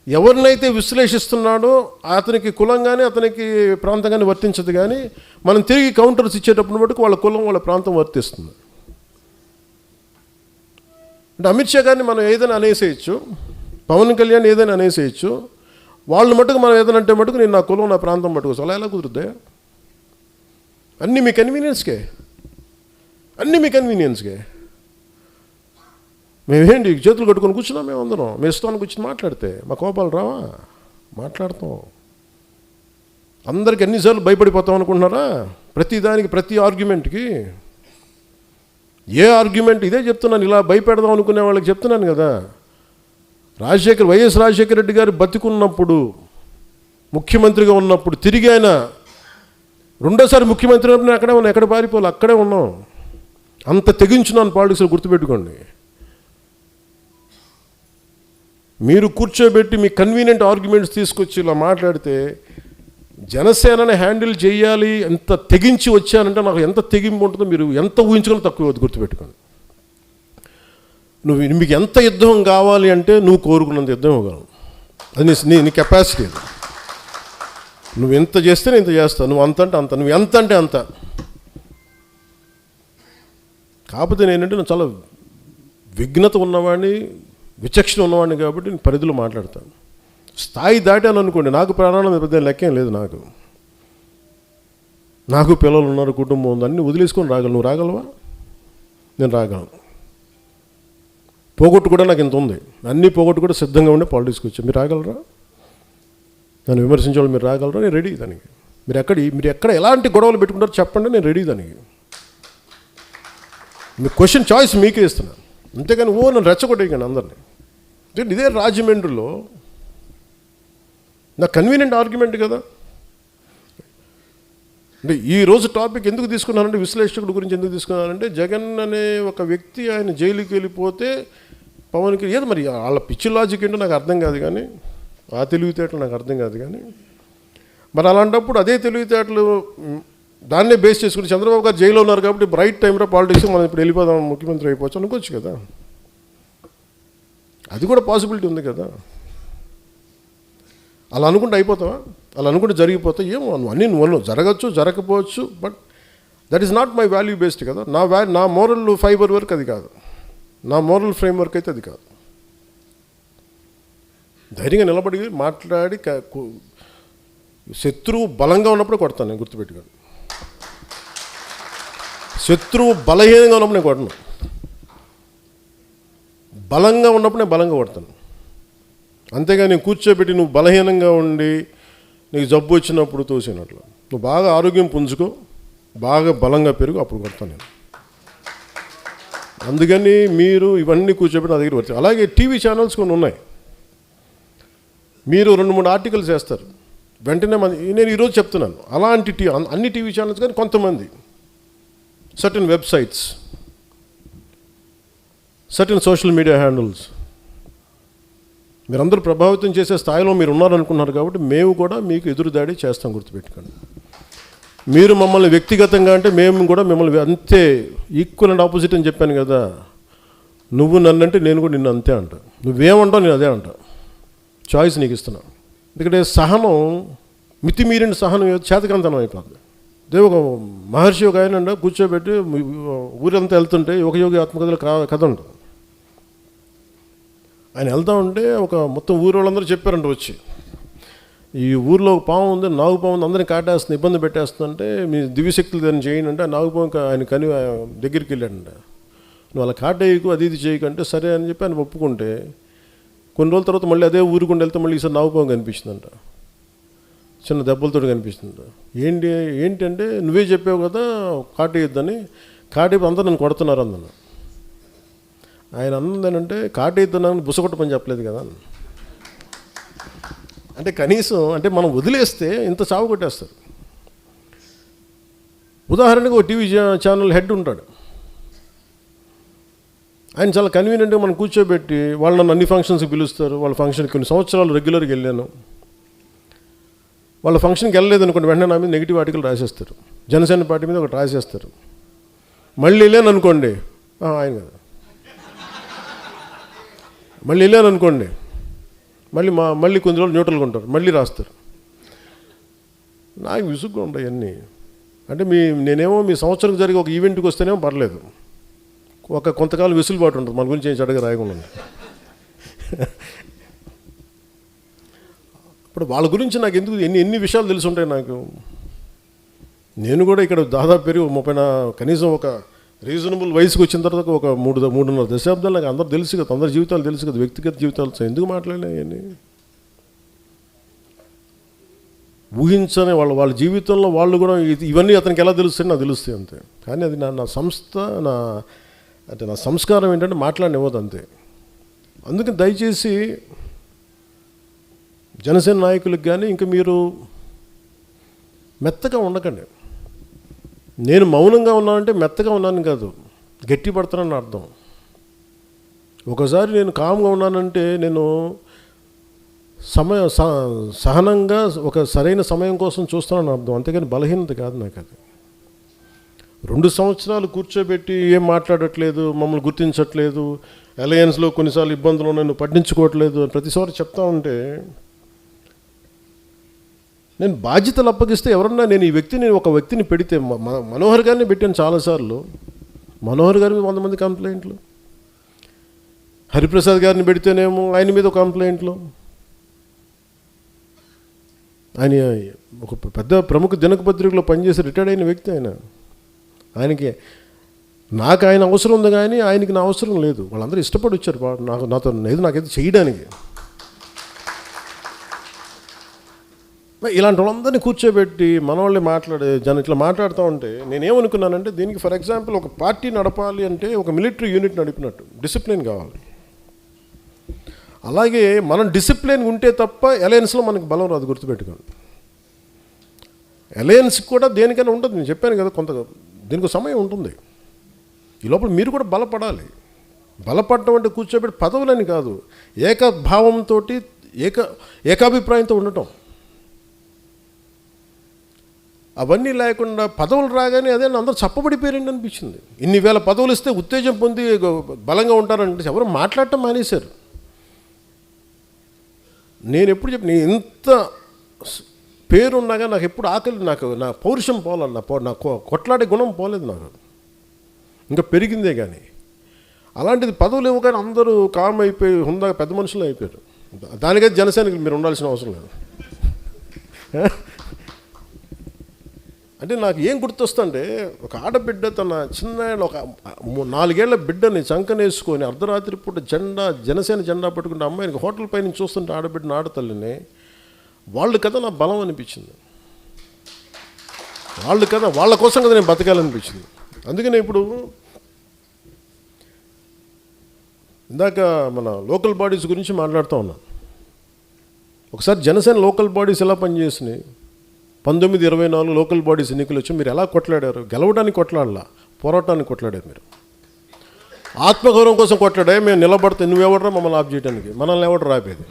ఎవరినైతే విశ్లేషిస్తున్నాడో అతనికి కులం కానీ అతనికి ప్రాంతం కానీ వర్తించదు, కానీ మనం తిరిగి కౌంటర్స్ ఇచ్చేటప్పుడు మటుకు వాళ్ళ కులం వాళ్ళ ప్రాంతం వర్తిస్తుంది. అంటే అమిత్ షా గారిని మనం ఏదైనా అనేసేయచ్చు, పవన్ కళ్యాణ్ ఏదైనా అనేసేయచ్చు, వాళ్ళు మటుకు మనం ఏదైనా అంటే మటుకు నేను నా కులం నా ప్రాంతం మటుకు అలా ఎలా కుదురుద్దా? అన్నీ మీ కన్వీనియన్స్కే, అన్నీ మీ కన్వీనియన్స్కే. మేమేంటి చేతులు కట్టుకొని కూర్చున్నాం, మేము అందరం మీ ఇష్టానికి కూర్చొని మాట్లాడితే మా కోపాలు రావా? మాట్లాడతాం. అందరికి ఎన్నిసార్లు భయపడిపోతాం అనుకుంటున్నారా? ప్రతిదానికి, ప్రతి ఆర్గ్యుమెంట్కి. ఏ ఆర్గ్యుమెంట్ ఇదే చెప్తున్నాను, ఇలా భయపెడదాం అనుకునే వాళ్ళకి చెప్తున్నాను కదా. వైఎస్ రాజశేఖర రెడ్డి గారు బతికున్నప్పుడు, ముఖ్యమంత్రిగా ఉన్నప్పుడు, తిరిగి ఆయన రెండోసారి ముఖ్యమంత్రి ఉన్నప్పుడు నేను అక్కడే ఉన్నాను, ఎక్కడ పారిపోవాలి, అక్కడే ఉన్నాం. అంత తెగించున్నాను పాలిటిక్స్లో, గుర్తుపెట్టుకోండి. మీరు కూర్చోబెట్టి మీ కన్వీనియంట్ ఆర్గ్యుమెంట్స్ తీసుకొచ్చి ఇలా మాట్లాడితే జనసేనని హ్యాండిల్ చేయాలి, ఎంత తెగించి వచ్చానంటే నాకు ఎంత తెగింపు ఉంటుందో మీరు ఎంత ఊహించుకుని తక్కువ వద్దు, గుర్తుపెట్టుకోండి. మీకు ఎంత యుద్ధం కావాలి అంటే నువ్వు కోరుకున్నంత యుద్ధం ఇవ్వగలవు, అది నీ కెపాసిటీ. నువ్వు ఎంత చేస్తే నేను ఇంత చేస్తావు, నువ్వు అంత అంటే అంత, నువ్వు ఎంత అంటే అంత. కాకపోతే నేనంటే నేను చాలా విఘ్నత ఉన్నవాడిని, విచక్షణ ఉన్నవాడిని కాబట్టి నేను పరిధిలో మాట్లాడతాను. స్థాయి దాటాను అనుకోండి, నాకు ప్రాణాల పెద్ద లెక్కేం లేదు. నాకు పిల్లలు ఉన్నారు, కుటుంబం ఉంది, అన్నీ వదిలేసుకొని రాగలను. నువ్వు రాగలవా? నేను రాగలను. పోగొట్టు కూడా నాకు ఇంత ఉంది, అన్నీ పోగొట్టు కూడా సిద్ధంగా ఉండే పాలిటిక్స్కి వచ్చాను. మీరు రాగలరా? నన్ను విమర్శించేవాళ్ళు మీరు రాగలరా? నేను రెడీ దానికి. మీరు ఎక్కడ ఎలాంటి గొడవలు పెట్టుకుంటారో చెప్పండి, నేను రెడీ దానికి. మీ క్వశ్చన్ చాయిస్ మీకే ఇస్తున్నాను, అంతేగాని నన్ను రెచ్చగొట్టేయకండి అందరినీ. ఇదే రాజమండ్రిలో నా కన్వీనియంట్ ఆర్గ్యుమెంట్ కదా. అంటే ఈరోజు టాపిక్ ఎందుకు తీసుకున్నానంటే, విశ్లేషకుడి గురించి ఎందుకు తీసుకున్నానంటే, జగన్ అనే ఒక వ్యక్తి ఆయన జైలుకి వెళ్ళిపోతే పవన్కి ఏదో మరి వాళ్ళ పిచ్చి లాజిక్ ఏంటో నాకు అర్థం కాదు, కానీ ఆ తెలివితేటలు నాకు అర్థం కాదు. కానీ మరి అలాంటప్పుడు అదే తెలివితేటలు దాన్నే బేస్ చేసుకుని చంద్రబాబు గారు జైల్లో ఉన్నారు కాబట్టి రైట్ టైంలో పాలిటిక్స్ మనం ఇప్పుడు వెళ్ళిపోదాం, ముఖ్యమంత్రి అయిపోవచ్చు అనుకోవచ్చు కదా. అది కూడా పాసిబిలిటీ ఉంది కదా. అలా అనుకుంటే అయిపోతావా? అలా అనుకుంటే జరిగిపోతే ఏమో అన్నీ నువ్వు జరగచ్చు, జరగకపోవచ్చు, but that is not my value based కదా. నా మోరల్ ఫైబర్ వర్క్ అది కాదు, నా మోరల్ ఫ్రేమ్ వర్క్ అయితే అది కాదు. ధైర్యంగా నిలబడి మాట్లాడి శత్రువు బలంగా ఉన్నప్పుడు కొడతాను నేను, గుర్తుపెట్టుకోండి. శత్రువు బలహీనంగా ఉన్నప్పుడు నేను కొడను, బలంగా ఉన్నప్పుడు నేను బలంగా కొడతాను. అంతేగాని నేను కూర్చోబెట్టి నువ్వు బలహీనంగా ఉండి నీకు జబ్బు వచ్చినప్పుడు తోసినట్లు, నువ్వు బాగా ఆరోగ్యం పుంజుకో, బాగా బలంగా పెరుగు, అప్పుడు కొడతాను నేను. అందుకని మీరు ఇవన్నీ కూర్చోబెట్టి నా దగ్గర వచ్చాయి. అలాగే టీవీ ఛానల్స్ కొన్ని ఉన్నాయి, మీరు 2-3 ఆర్టికల్స్ వేస్తారు, వెంటనే నేను ఈరోజు చెప్తున్నాను, అలాంటి అన్ని టీవీ ఛానల్స్ కానీ కొంతమంది certain websites, certain social media handles, మీరందరూ ప్రభావితం చేసే స్థాయిలో మీరు ఉన్నారనుకున్నారు కాబట్టి మేము కూడా మీకు ఎదురుదాడి చేస్తాం, గుర్తుపెట్టుకోండి. మీరు మమ్మల్ని వ్యక్తిగతంగా అంటే మేము కూడా మిమ్మల్ని అంతే ఈక్వల్ అండ్ ఆపోజిట్ అని చెప్పాను కదా. నువ్వు నన్నంటే నేను కూడా నిన్ను అంతే అంట, నువ్వేమంటావు నేను అదే అంట. చాయిస్ నీకు ఇస్తున్నాను. ఎందుకంటే సహనం, మితిమీరిన సహనం చేతకంతనం అయిపోతుంది. ఒక మహర్షి ఒక ఆయన కూర్చోబెట్టి ఊరంతా వెళ్తుంటే ఒక యోగి ఆత్మకథలో కథ ఉంటుంది. ఆయన వెళ్తూ ఉంటే మొత్తం ఊరు వాళ్ళందరూ చెప్పారంట వచ్చి, ఈ ఊరిలో ఒక పాము ఉంది, నాగు పాము ఉంది, అందరినీ కాటేస్తుంది, ఇబ్బంది పెట్టేస్తుందంటే మీ దివ్యశక్తులు దాన్ని చేయండి అంటే, నాగు పాము ఆయన కని దగ్గరికి వెళ్ళాడంట. నువ్వు అలా కాటేయకు, అది ఇది చేయకంటే సరే అని చెప్పి ఆయన ఒప్పుకుంటే, కొన్ని రోజుల తర్వాత మళ్ళీ అదే ఊరుకుండా వెళ్తే మళ్ళీ ఈసారి నాగు పాము కనిపిస్తుందంట, చిన్న దెబ్బలతో కనిపిస్తుందంట. ఏంటంటే నువ్వే చెప్పావు కదా కాటేయొద్దని, కాటేపు అందరూ నన్ను కొడుతున్నారు అందను. ఆయన అన్నదేనంటే కాటేద్దానని బుసగొట్ట పని చెప్పలేదు కదా. అంటే కనీసం అంటే మనం వదిలేస్తే ఇంత చావు కొట్టేస్తారు. ఉదాహరణకు ఒక టీవీ ఛానల్ హెడ్ ఉంటాడు, ఆయన చాలా కన్వీనియంట్గా మనం కూర్చోబెట్టి వాళ్ళు నన్ను అన్ని ఫంక్షన్స్కి పిలుస్తారు. వాళ్ళ ఫంక్షన్కి కొన్ని సంవత్సరాలు రెగ్యులర్గా వెళ్ళాను, వాళ్ళ ఫంక్షన్కి వెళ్ళలేదు అనుకోండి, వెంటనే నా మీద నెగిటివ్ ఆర్టికల్ రాసేస్తారు, జనసేన పార్టీ మీద ఒకటి రాసేస్తారు. మళ్ళీ వెళ్ళాను అనుకోండి, ఆయన కదా, మళ్ళీ వెళ్ళాను అనుకోండి మళ్ళీ కొన్ని రోజులు న్యూట్రల్గా ఉంటారు, మళ్ళీ రాస్తారు. నాకు విసుగ్గా ఉంటాయి అన్నీ. అంటే నేనేమో మీ సంవత్సరం జరిగే ఒక ఈవెంట్కి వస్తేనేమో పర్లేదు, కొంతకాలం వెసులుబాటు ఉంటుంది, మన గురించి ఏం చెడ్డగా రాయకుండా. ఇప్పుడు వాళ్ళ గురించి నాకు ఎందుకు ఎన్ని విషయాలు తెలిసి ఉంటాయి నాకు. నేను కూడా ఇక్కడ దాదాపు పెరిగి 30 కనీసం ఒక రీజనబుల్ వయసుకి వచ్చిన తర్వాత ఒక 3.5 దశాబ్దాలు నాకు అందరూ తెలుసు కదా, అందరి జీవితాలు తెలుసు కదా, వ్యక్తిగత జీవితాలు ఎందుకు మాట్లాడినాయని ఊహించని వాళ్ళ జీవితంలో వాళ్ళు కూడా ఇవన్నీ అతనికి ఎలా తెలుస్తాయి నాకు తెలుస్తాయి అంతే. కానీ అది నా సంస్థ, నా సంస్కారం ఏంటంటే మాట్లాడనివ్వదు అంతే. అందుకని దయచేసి జనసేన నాయకులకు కానీ ఇంకా మీరు మెత్తగా ఉండకండి. నేను మౌనంగా ఉన్నానంటే మెత్తగా ఉన్నాను కాదు, గట్టి పడతానని అర్థం. ఒకసారి నేను కామ్గా ఉన్నానంటే నేను సహనంగా ఒక సరైన సమయం కోసం చూస్తానని అర్థం, అంతేగాని బలహీనత కాదు నాకు అది. 2 సంవత్సరాలు కూర్చోబెట్టి ఏం మాట్లాడట్లేదు, మమ్మల్ని గుర్తించట్లేదు, అలయన్స్లో కొన్నిసార్లు ఇబ్బందులు నన్ను పట్టించుకోవట్లేదు అని ప్రతిసారి చెప్తా ఉంటే, నేను బాధ్యతలు అప్పగిస్తే ఎవరన్నా నేను ఒక వ్యక్తిని పెడితే మనోహర్ గారిని పెట్టాను చాలాసార్లు. మనోహర్ గారి మీద 100 మంది కంప్లైంట్లు, హరిప్రసాద్ గారిని పెడితేనేమో ఆయన మీద ఒక కంప్లైంట్లు. ఆయన ఒక పెద్ద ప్రముఖ దినపత్రికలో పనిచేసి రిటైర్డ్ అయిన వ్యక్తి ఆయనకి నాకు ఆయన అవసరం ఉంది కానీ ఆయనకి నా అవసరం లేదు. వాళ్ళందరూ ఇష్టపడి వచ్చారు నాతో నాకైతే చేయడానికి. ఇలాంటి వాళ్ళందరినీ కూర్చోబెట్టి మన వాళ్ళే ఇట్లా మాట్లాడుతూ ఉంటే నేనేమనుకున్నానంటే, దీనికి ఫర్ ఎగ్జాంపుల్ ఒక పార్టీ నడపాలి అంటే ఒక మిలిటరీ యూనిట్ నడిపినట్టు డిసిప్లిన్ కావాలి. అలాగే మనం డిసిప్లిన్ ఉంటే తప్ప అలయన్స్లో మనకు బలం రాదు, గుర్తుపెట్టుకోండి. అలయన్స్ కూడా దేనికైనా ఉంటుంది, నేను చెప్పాను కదా, దీనికి సమయం ఉంటుంది. ఈ లోపల మీరు కూడా బలపడాలి. బలపడటం అంటే కూర్చోబెట్టి పదవులని కాదు, ఏకభావంతో ఏకాభిప్రాయంతో ఉండటం. అవన్నీ లేకుండా పదవులు రాగానే అదే అందరూ చప్పబడిపోయారండి అనిపించింది. ఇన్ని వేల పదవులు ఇస్తే ఉత్తేజం పొంది బలంగా ఉంటారంటే ఎవరు మాట్లాడటం మానేశారు. నేను ఎప్పుడు చెప్పి ఇంత పేరున్నాగా నాకు ఎప్పుడు ఆకలి, నా పౌరుషం పోలేదు, నా కొట్లాడే గుణం పోలేదు నాకు, ఇంకా పెరిగిందే. కానీ అలాంటిది పదవులు ఇవ్వగానే అందరూ కామ్ అయిపోయి హుందాగా పెద్ద మనుషులు అయిపోయారు. దానికైతే జనసేనకి మీరు ఉండాల్సిన అవసరం లేదు. అంటే నాకు ఏం గుర్తొస్తుంటే, ఒక ఆడబిడ్డ తన చిన్న ఒక 4 ఏళ్ల బిడ్డని చంకనేసుకొని అర్ధరాత్రి పూట జనసేన జెండా పట్టుకుంటే అమ్మాయిని హోటల్ పై నుంచి చూస్తుంటే ఆడబిడ్డని, ఆడతల్లిని, వాళ్ళు కదా నా బలం అనిపించింది. వాళ్ళు కదా, వాళ్ళ కోసం కదా నేను బతకాలనిపించింది. అందుకనే ఇప్పుడు ఇందాక మన లోకల్ బాడీస్ గురించి మాట్లాడుతూ ఉన్నాను. ఒకసారి జనసేన లోకల్ బాడీస్ ఎలా పనిచేసినాయి, 1924 లోకల్ బాడీస్ ఎన్నికలు వచ్చి మీరు ఎలా కొట్లాడారు? గెలవడానికి కొట్లాడలా, పోరాటానికి కొట్లాడారు. మీరు ఆత్మగౌరవం కోసం కొట్లాడే. మేము నిలబడితే నువ్వెవడరా మమ్మల్ని ఆప్ చేయడానికి, మనల్ని ఎవడరా ఆపేది,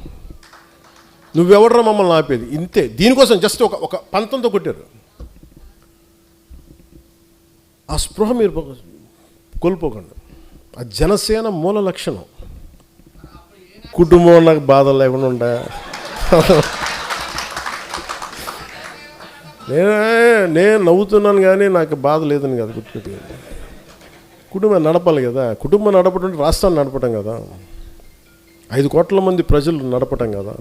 నువ్వెవడరా మమ్మల్ని ఆపేది, ఇంతే. దీనికోసం జస్ట్ ఒక పంతంతో కొట్టారు. ఆ స్పృహ మీరు కోల్పోకండి. ఆ జనసేన మూల లక్షణం. కుటుంబం నాకు బాధలు లేకుండా ఉంటా, నేను నవ్వుతున్నాను కానీ నాకు బాధ లేదని కదా, గుర్తుపెట్టి. కుటుంబం నడపాలి కదా, కుటుంబం నడపడం రాష్ట్రాన్ని నడపటం కదా, 5 కోట్ల మంది ప్రజలు నడపటం కదా,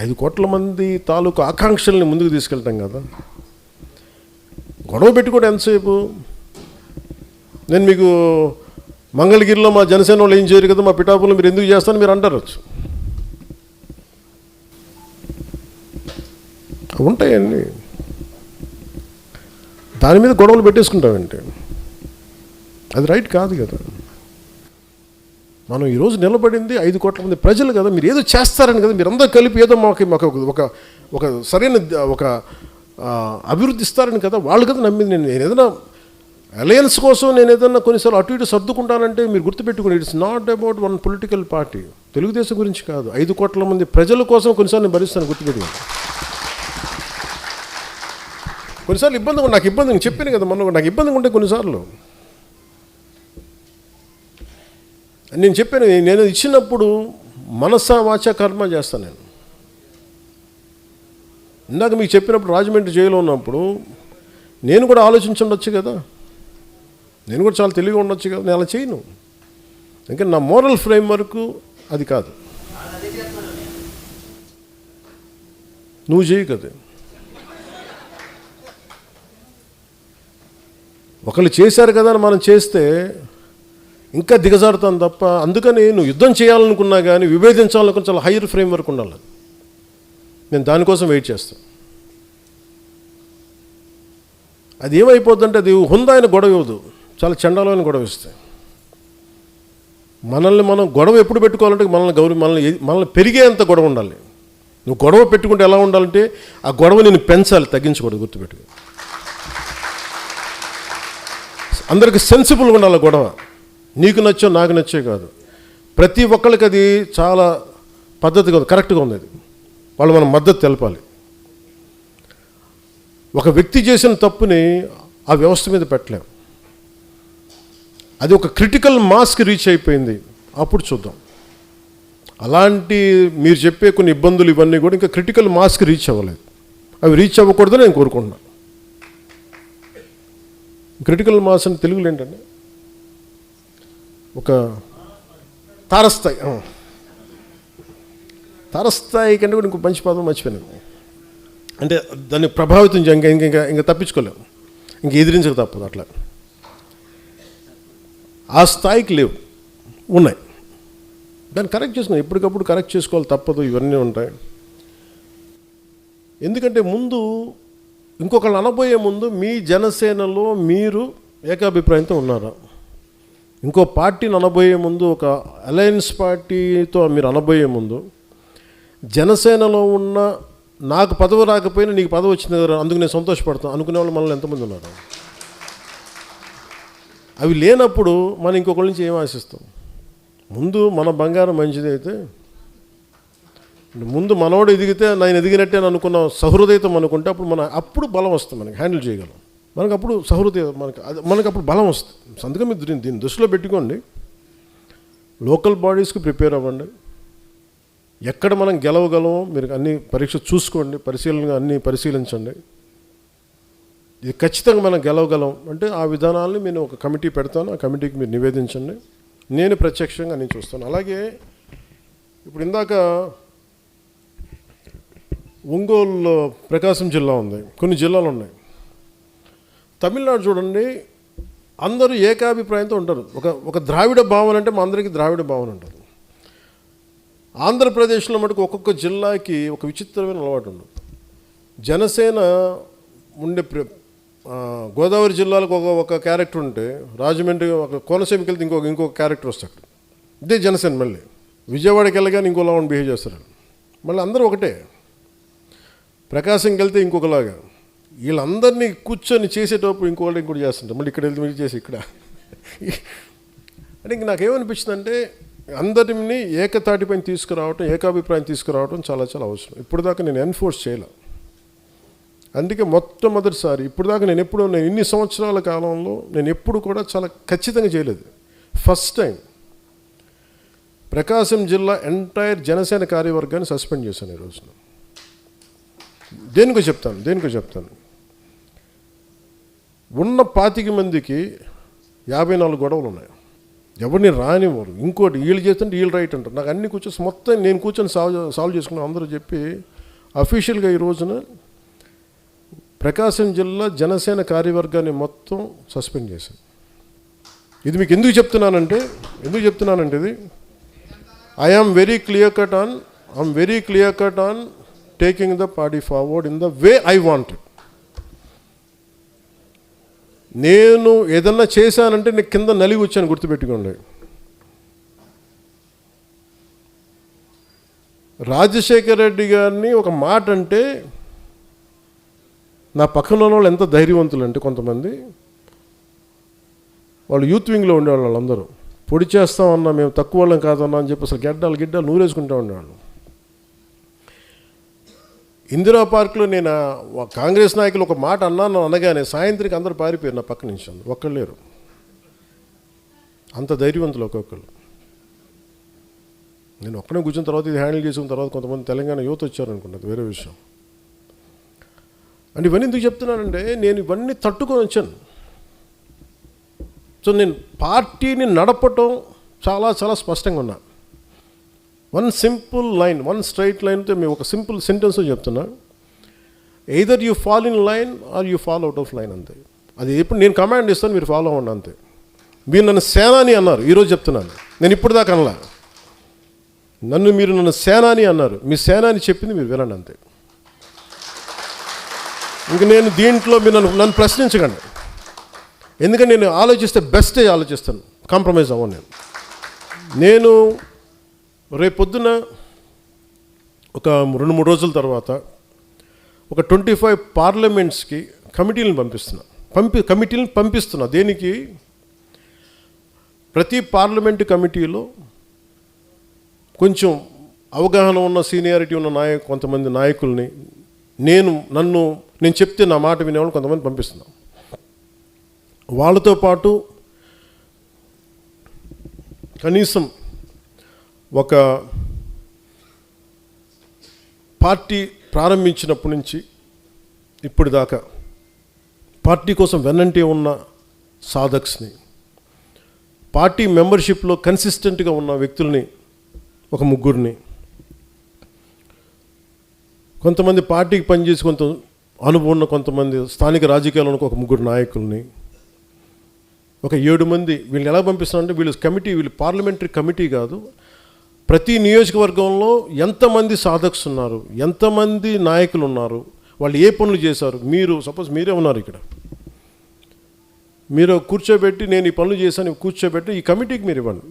5 కోట్ల మంది తాలూకు ఆకాంక్షల్ని ముందుకు తీసుకెళ్ళటం కదా. గొడవ పెట్టుకోవడం ఎంతసేపు? నేను మీకు మంగళగిరిలో మా జనసేన వాళ్ళు ఏం చేయరు కదా, మా పిఠాపురంలో మీరు ఎందుకు చేస్తారని మీరు అంటారు. ఉంటాయండి, దాని మీద గొడవలు పెట్టేసుకుంటామంటే అది రైట్ కాదు కదా. మనం ఈరోజు నిలబడింది 5 కోట్ల మంది ప్రజలు కదా, మీరు ఏదో చేస్తారని కదా, మీరు అందరూ కలిపి ఏదో మాకు ఒక సరైన ఒక అభివృద్ధి ఇస్తారని కదా వాళ్ళు కదా నమ్మింది. నేను ఏదైనా అలయన్స్ కోసం నేను ఏదైనా కొన్నిసార్లు అటు ఇటు సర్దుకుంటానంటే మీరు గుర్తుపెట్టుకుని, it's not about one political party, Telugu Desam గురించి కాదు, 5 కోట్ల మంది ప్రజల కోసం కొన్నిసార్లు నేను భరిస్తాను, గుర్తుపెట్టుకుని. కొన్నిసార్లు నాకు ఇబ్బంది నేను చెప్పాను కదా, నాకు ఇబ్బందిగా ఉంటే కొన్నిసార్లు నేను చెప్పాను, నేను ఇచ్చినప్పుడు మనస వాచ కర్మ చేస్తాను నేను. ఇందాక మీకు చెప్పినప్పుడు రాజమండ్రి జైల్లో ఉన్నప్పుడు నేను కూడా ఆలోచించుండొచ్చు కదా, నేను కూడా చాలా తెలివిగా ఉండొచ్చు కదా. నేను అలా చేయను, ఇంకా నా మోరల్ ఫ్రేమ్వర్క్ అది కాదు. నువ్వు చేయి కదా, ఒకళ్ళు చేశారు కదా అని మనం చేస్తే ఇంకా దిగజారుతాను తప్ప. అందుకని నువ్వు యుద్ధం చేయాలనుకున్నా కానీ విభేదించాలనుకున్న చాలా హైయర్ ఫ్రేమ్వర్క్ ఉండాలి. నేను దానికోసం వెయిట్ చేస్తాను. అది ఏమైపోద్దంటే అది హుందాయిన గొడవ ఇవ్వదు, చాలా చండాలమైన గొడవ ఇస్తాయి. మనల్ని మనం గొడవ ఎప్పుడు పెట్టుకోవాలంటే మనల్ని పెరిగేంత గొడవ ఉండాలి. నువ్వు గొడవ పెట్టుకుంటే ఎలా ఉండాలంటే ఆ గొడవ నేను పెంచాలి, తగ్గించకూడదు. గుర్తుపెట్టుకో, అందరికి సెన్సిబుల్గా ఉండాలి గొడవ. నీకు నచ్చో నాకు నచ్చే కాదు, ప్రతి ఒక్కరికి అది చాలా పద్ధతిగా ఉంది, కరెక్ట్గా ఉంది. అది వాళ్ళు మనం మద్దతు తెలపాలి. ఒక వ్యక్తి చేసిన తప్పుని ఆ వ్యవస్థ మీద పెట్టలేం. అది ఒక క్రిటికల్ మాస్కి రీచ్ అయిపోయింది, అప్పుడు చూద్దాం. అలాంటి మీరు చెప్పే కొన్ని ఇబ్బందులు ఇవన్నీ కూడా ఇంకా క్రిటికల్ మాస్కి రీచ్ అవ్వలేదు. అవి రీచ్ అవ్వకూడదని నేను కోరుకుంటున్నాను. క్రిటికల్ మాస్ అని తెలుగులో ఏంటంటే ఒక తారస్థాయి, తారస్థాయి కంటే కూడా ఇంకో మంచి పదం మర్చిపోయాను. అంటే దాన్ని ప్రభావితం ఇంకా తప్పించుకోలేము, ఇంక ఎదిరించక తప్పదు. అట్లా ఆ స్థాయికి లేవు, ఉన్నాయి. దాన్ని కరెక్ట్ చేసుకున్నాం, ఎప్పటికప్పుడు కరెక్ట్ చేసుకోవాలి, తప్పదు. ఇవన్నీ ఉంటాయి. ఎందుకంటే ముందు ఇంకొకళ్ళు అనబోయే ముందు మీ జనసేనలో మీరు ఏకాభిప్రాయంతో ఉన్నారా? ఇంకో పార్టీని అనబోయే ముందు, ఒక అలయన్స్ పార్టీతో మీరు అనబోయే ముందు, జనసేనలో ఉన్న నాకు పదవి రాకపోయినా నీకు పదవి వచ్చింది కదా అందుకు నేను సంతోషపడతాను అనుకునే వాళ్ళు మనల్ని ఎంతమంది ఉన్నారు? అవి లేనప్పుడు మనం ఇంకొకరి నుంచి ఏం ఆశిస్తాం? ముందు మన బంగారం మంచిది అయితే, ముందు మనోడు ఎదిగితే నేను ఎదిగినట్టే అని అనుకున్న సహృదయతం అనుకుంటే అప్పుడు బలం వస్తుంది, మనకి హ్యాండిల్ చేయగలం. మనకు అప్పుడు సహృదయం, మనకు అప్పుడు బలం వస్తుంది. అందుకే మీరు దీన్ని దృష్టిలో పెట్టుకోండి. లోకల్ బాడీస్కి ప్రిపేర్ అవ్వండి. ఎక్కడ మనం గెలవగలమో మీరు అన్ని పరీక్ష చూసుకోండి, అన్నీ పరిశీలించండి. ఇది ఖచ్చితంగా మనం గెలవగలం అంటే ఆ విధానాలని నేను ఒక కమిటీ పెడతాను, ఆ కమిటీకి మీరు నివేదించండి. నేను ప్రత్యక్షంగా నేను చూస్తాను. అలాగే ఇప్పుడు ఇందాక ఒంగోలు ప్రకాశం జిల్లా ఉంది, కొన్ని జిల్లాలు ఉన్నాయి. తమిళనాడు చూడండి, అందరూ ఏకాభిప్రాయంతో ఉంటారు. ఒక ద్రావిడ భావన అంటే మా అందరికీ ద్రావిడ భావన ఉంటుంది. ఆంధ్రప్రదేశ్లో మటుకు ఒక్కొక్క జిల్లాకి ఒక విచిత్రమైన అలవాటు ఉండదు. జనసేన ఉండే గోదావరి జిల్లాలకు ఒక క్యారెక్టర్ ఉంటే, రాజమండ్రి ఒక కోనసీమకి వెళ్తే ఇంకొక క్యారెక్టర్ వస్తాడు. ఇదే జనసేన. మళ్ళీ విజయవాడకి వెళ్ళగానే ఇంకోలా బిహేవ్ చేస్తారు. మళ్ళీ అందరూ ఒకటే. ప్రకాశంకి వెళ్తే ఇంకొకలాగా. వీళ్ళందరినీ కూర్చొని చేసేటప్పుడు ఇంకోటి చేస్తుంటారు. మళ్ళీ ఇక్కడ వెళ్తే మీరు చేసి ఇక్కడ అంటే ఇంక నాకేమనిపించింది అంటే అందరినీ ఏకతాటిపైన తీసుకురావటం, ఏకాభిప్రాయం తీసుకురావటం చాలా చాలా అవసరం. ఇప్పుడు దాకా నేను ఎన్ఫోర్స్ చేయలే. అందుకే మొట్టమొదటిసారి ఇప్పుడు దాకా నేను ఇన్ని సంవత్సరాల కాలంలో నేను ఎప్పుడు కూడా చాలా ఖచ్చితంగా చేయలేదు. ఫస్ట్ టైం ప్రకాశం జిల్లా ఎంటైర్ జనసేన కార్యవర్గాన్ని సస్పెండ్ చేశాను ఈ రోజున. దేనికో చెప్తాను. ఉన్న 25 మందికి 54 గొడవలు ఉన్నాయి. ఎవరిని రానివ్వరు. ఇంకోటి వీళ్ళు చేస్తుంటే వీళ్ళు రైట్ అంటారు. నాకు అన్ని కూర్చొని మొత్తం నేను కూర్చొని సాల్వ్ చేసుకున్నాను. అందరూ చెప్పి అఫీషియల్గా ఈ రోజున ప్రకాశం జిల్లా జనసేన కార్యవర్గాన్ని మొత్తం సస్పెండ్ చేశాను. ఇది మీకు ఎందుకు చెప్తున్నానంటే ఇది I'm very clear cut on taking the party forward in the way I wanted. నేను ఏదన్నా చేశానంటే నేను కింద నలిగి వచ్చాను, గుర్తుపెట్టుకోండి. రాజశేఖర రెడ్డి గారిని ఒక మాట అంటే నా పక్కన ఉన్న వాళ్ళు ఎంత ధైర్యవంతులు అంటే, కొంతమంది వాళ్ళు యూత్ వింగ్లో ఉండేవాళ్ళు, వాళ్ళందరూ పొడి చేస్తామన్నా మేము తక్కువ వాళ్ళం కాదన్నా అని చెప్పి అసలు గిడ్డాలు నూరేసుకుంటూ ఉండేవాళ్ళు. ఇందిరా పార్క్లో నేను కాంగ్రెస్ నాయకులు ఒక మాట అనగానే సాయంత్రికి అందరూ పారిపోయారు నా పక్క నుంచి. ఒక్కళ్ళు లేరు, అంత ధైర్యవంతులు ఒక్కొక్కరు. నేను ఒక్కనే కూర్చున్న తర్వాత ఇది హ్యాండిల్ చేసుకున్న తర్వాత కొంతమంది తెలంగాణ యువత వచ్చారనుకున్నది వేరే విషయం. అంటే ఇవన్నీ ఎందుకు చెప్తున్నానంటే నేను ఇవన్నీ తట్టుకొని వచ్చాను. సో నేను పార్టీని నడపటం చాలా చాలా స్పష్టంగా ఉన్నా. One simple line, one straight లైన్తో మేము ఒక సింపుల్ సెంటెన్స్ చెప్తున్నా, either you fall in line or you fall out of line అంతే. అది ఎప్పుడు నేను కమాండ్ ఇస్తాను, మీరు ఫాలో అవ్వండి అంతే. మీరు నన్ను సేనాని అన్నారు, ఈరోజు చెప్తున్నాను, నేను ఇప్పుడు దాకా అనలా. మీరు నన్ను సేనాని అన్నారు, మీ సేనాని చెప్పింది మీరు వినండి అంతే. ఇంక నేను దీంట్లో మీరు నన్ను ప్రశ్నించకండి, ఎందుకంటే నేను ఆలోచిస్తే బెస్టే ఆలోచిస్తాను, కాంప్రమైజ్ అవ్వను. నేను రేపొద్దున ఒక 2-3 రోజుల తర్వాత ఒక 25 పార్లమెంట్స్కి కమిటీలను పంపిస్తున్నా. దేనికి? ప్రతి పార్లమెంటు కమిటీలో కొంచెం అవగాహన ఉన్న, సీనియారిటీ ఉన్న కొంతమంది నాయకుల్ని, నేను చెప్తే నా మాట వినేవాళ్ళు కొంతమంది పంపిస్తున్నాను. వాళ్ళతో పాటు కనీసం ఒక పార్టీ ప్రారంభించినప్పటి నుంచి ఇప్పుడు దాకా పార్టీ కోసం వెన్నంటే ఉన్న సాధక్స్ని, పార్టీ మెంబర్షిప్లో కన్సిస్టెంట్గా ఉన్న వ్యక్తుల్ని ఒక 3 కొంతమంది పార్టీకి పనిచేసి కొంత అనుభవం ఉన్న కొంతమంది స్థానిక రాజకీయాల్లో ఒక 3 నాయకుల్ని, ఒక 7 మంది. వీళ్ళని ఎలా పంపిస్తున్నారంటే వీళ్ళు పార్లమెంటరీ కమిటీ కాదు, ప్రతి నియోజకవర్గంలో ఎంతమంది సాధక్స్ ఉన్నారు, ఎంతమంది నాయకులు ఉన్నారు, వాళ్ళు ఏ పనులు చేశారు. మీరు సపోజ్ మీరే ఉన్నారు ఇక్కడ, మీరు కూర్చోబెట్టి నేను ఈ పనులు చేశాను కూర్చోబెట్టి ఈ కమిటీకి మీరు ఇవ్వండి,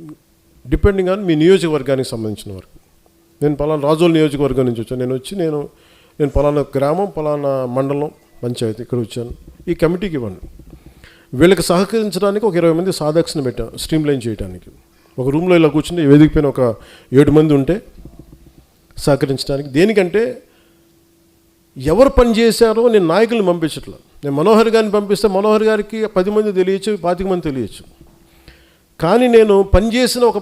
డిపెండింగ్ ఆన్ మీ నియోజకవర్గానికి సంబంధించిన వరకు. నేను పలానా రాజోల్ నియోజకవర్గం నుంచి వచ్చాను, నేను పలానా గ్రామం, పలానా మండలం, పంచాయతీ ఇక్కడ వచ్చాను, ఈ కమిటీకి ఇవ్వండి. వీళ్ళకి సహకరించడానికి ఒక 20 మంది సాధక్స్ని పెట్టాను, స్ట్రీమ్లైన్ చేయడానికి. ఒక రూమ్లో ఇలా కూర్చుని వేదిక పైన ఒక 7 మంది ఉంటే సహకరించడానికి. దేనికంటే ఎవరు పని చేశారో నేను నాయకుల్ని పంపించట్లా. నేను మనోహర్ గారిని పంపిస్తే మనోహర్ గారికి 10 మంది తెలియచ్చు, 25 మంది తెలియచ్చు. కానీ నేను పనిచేసిన ఒక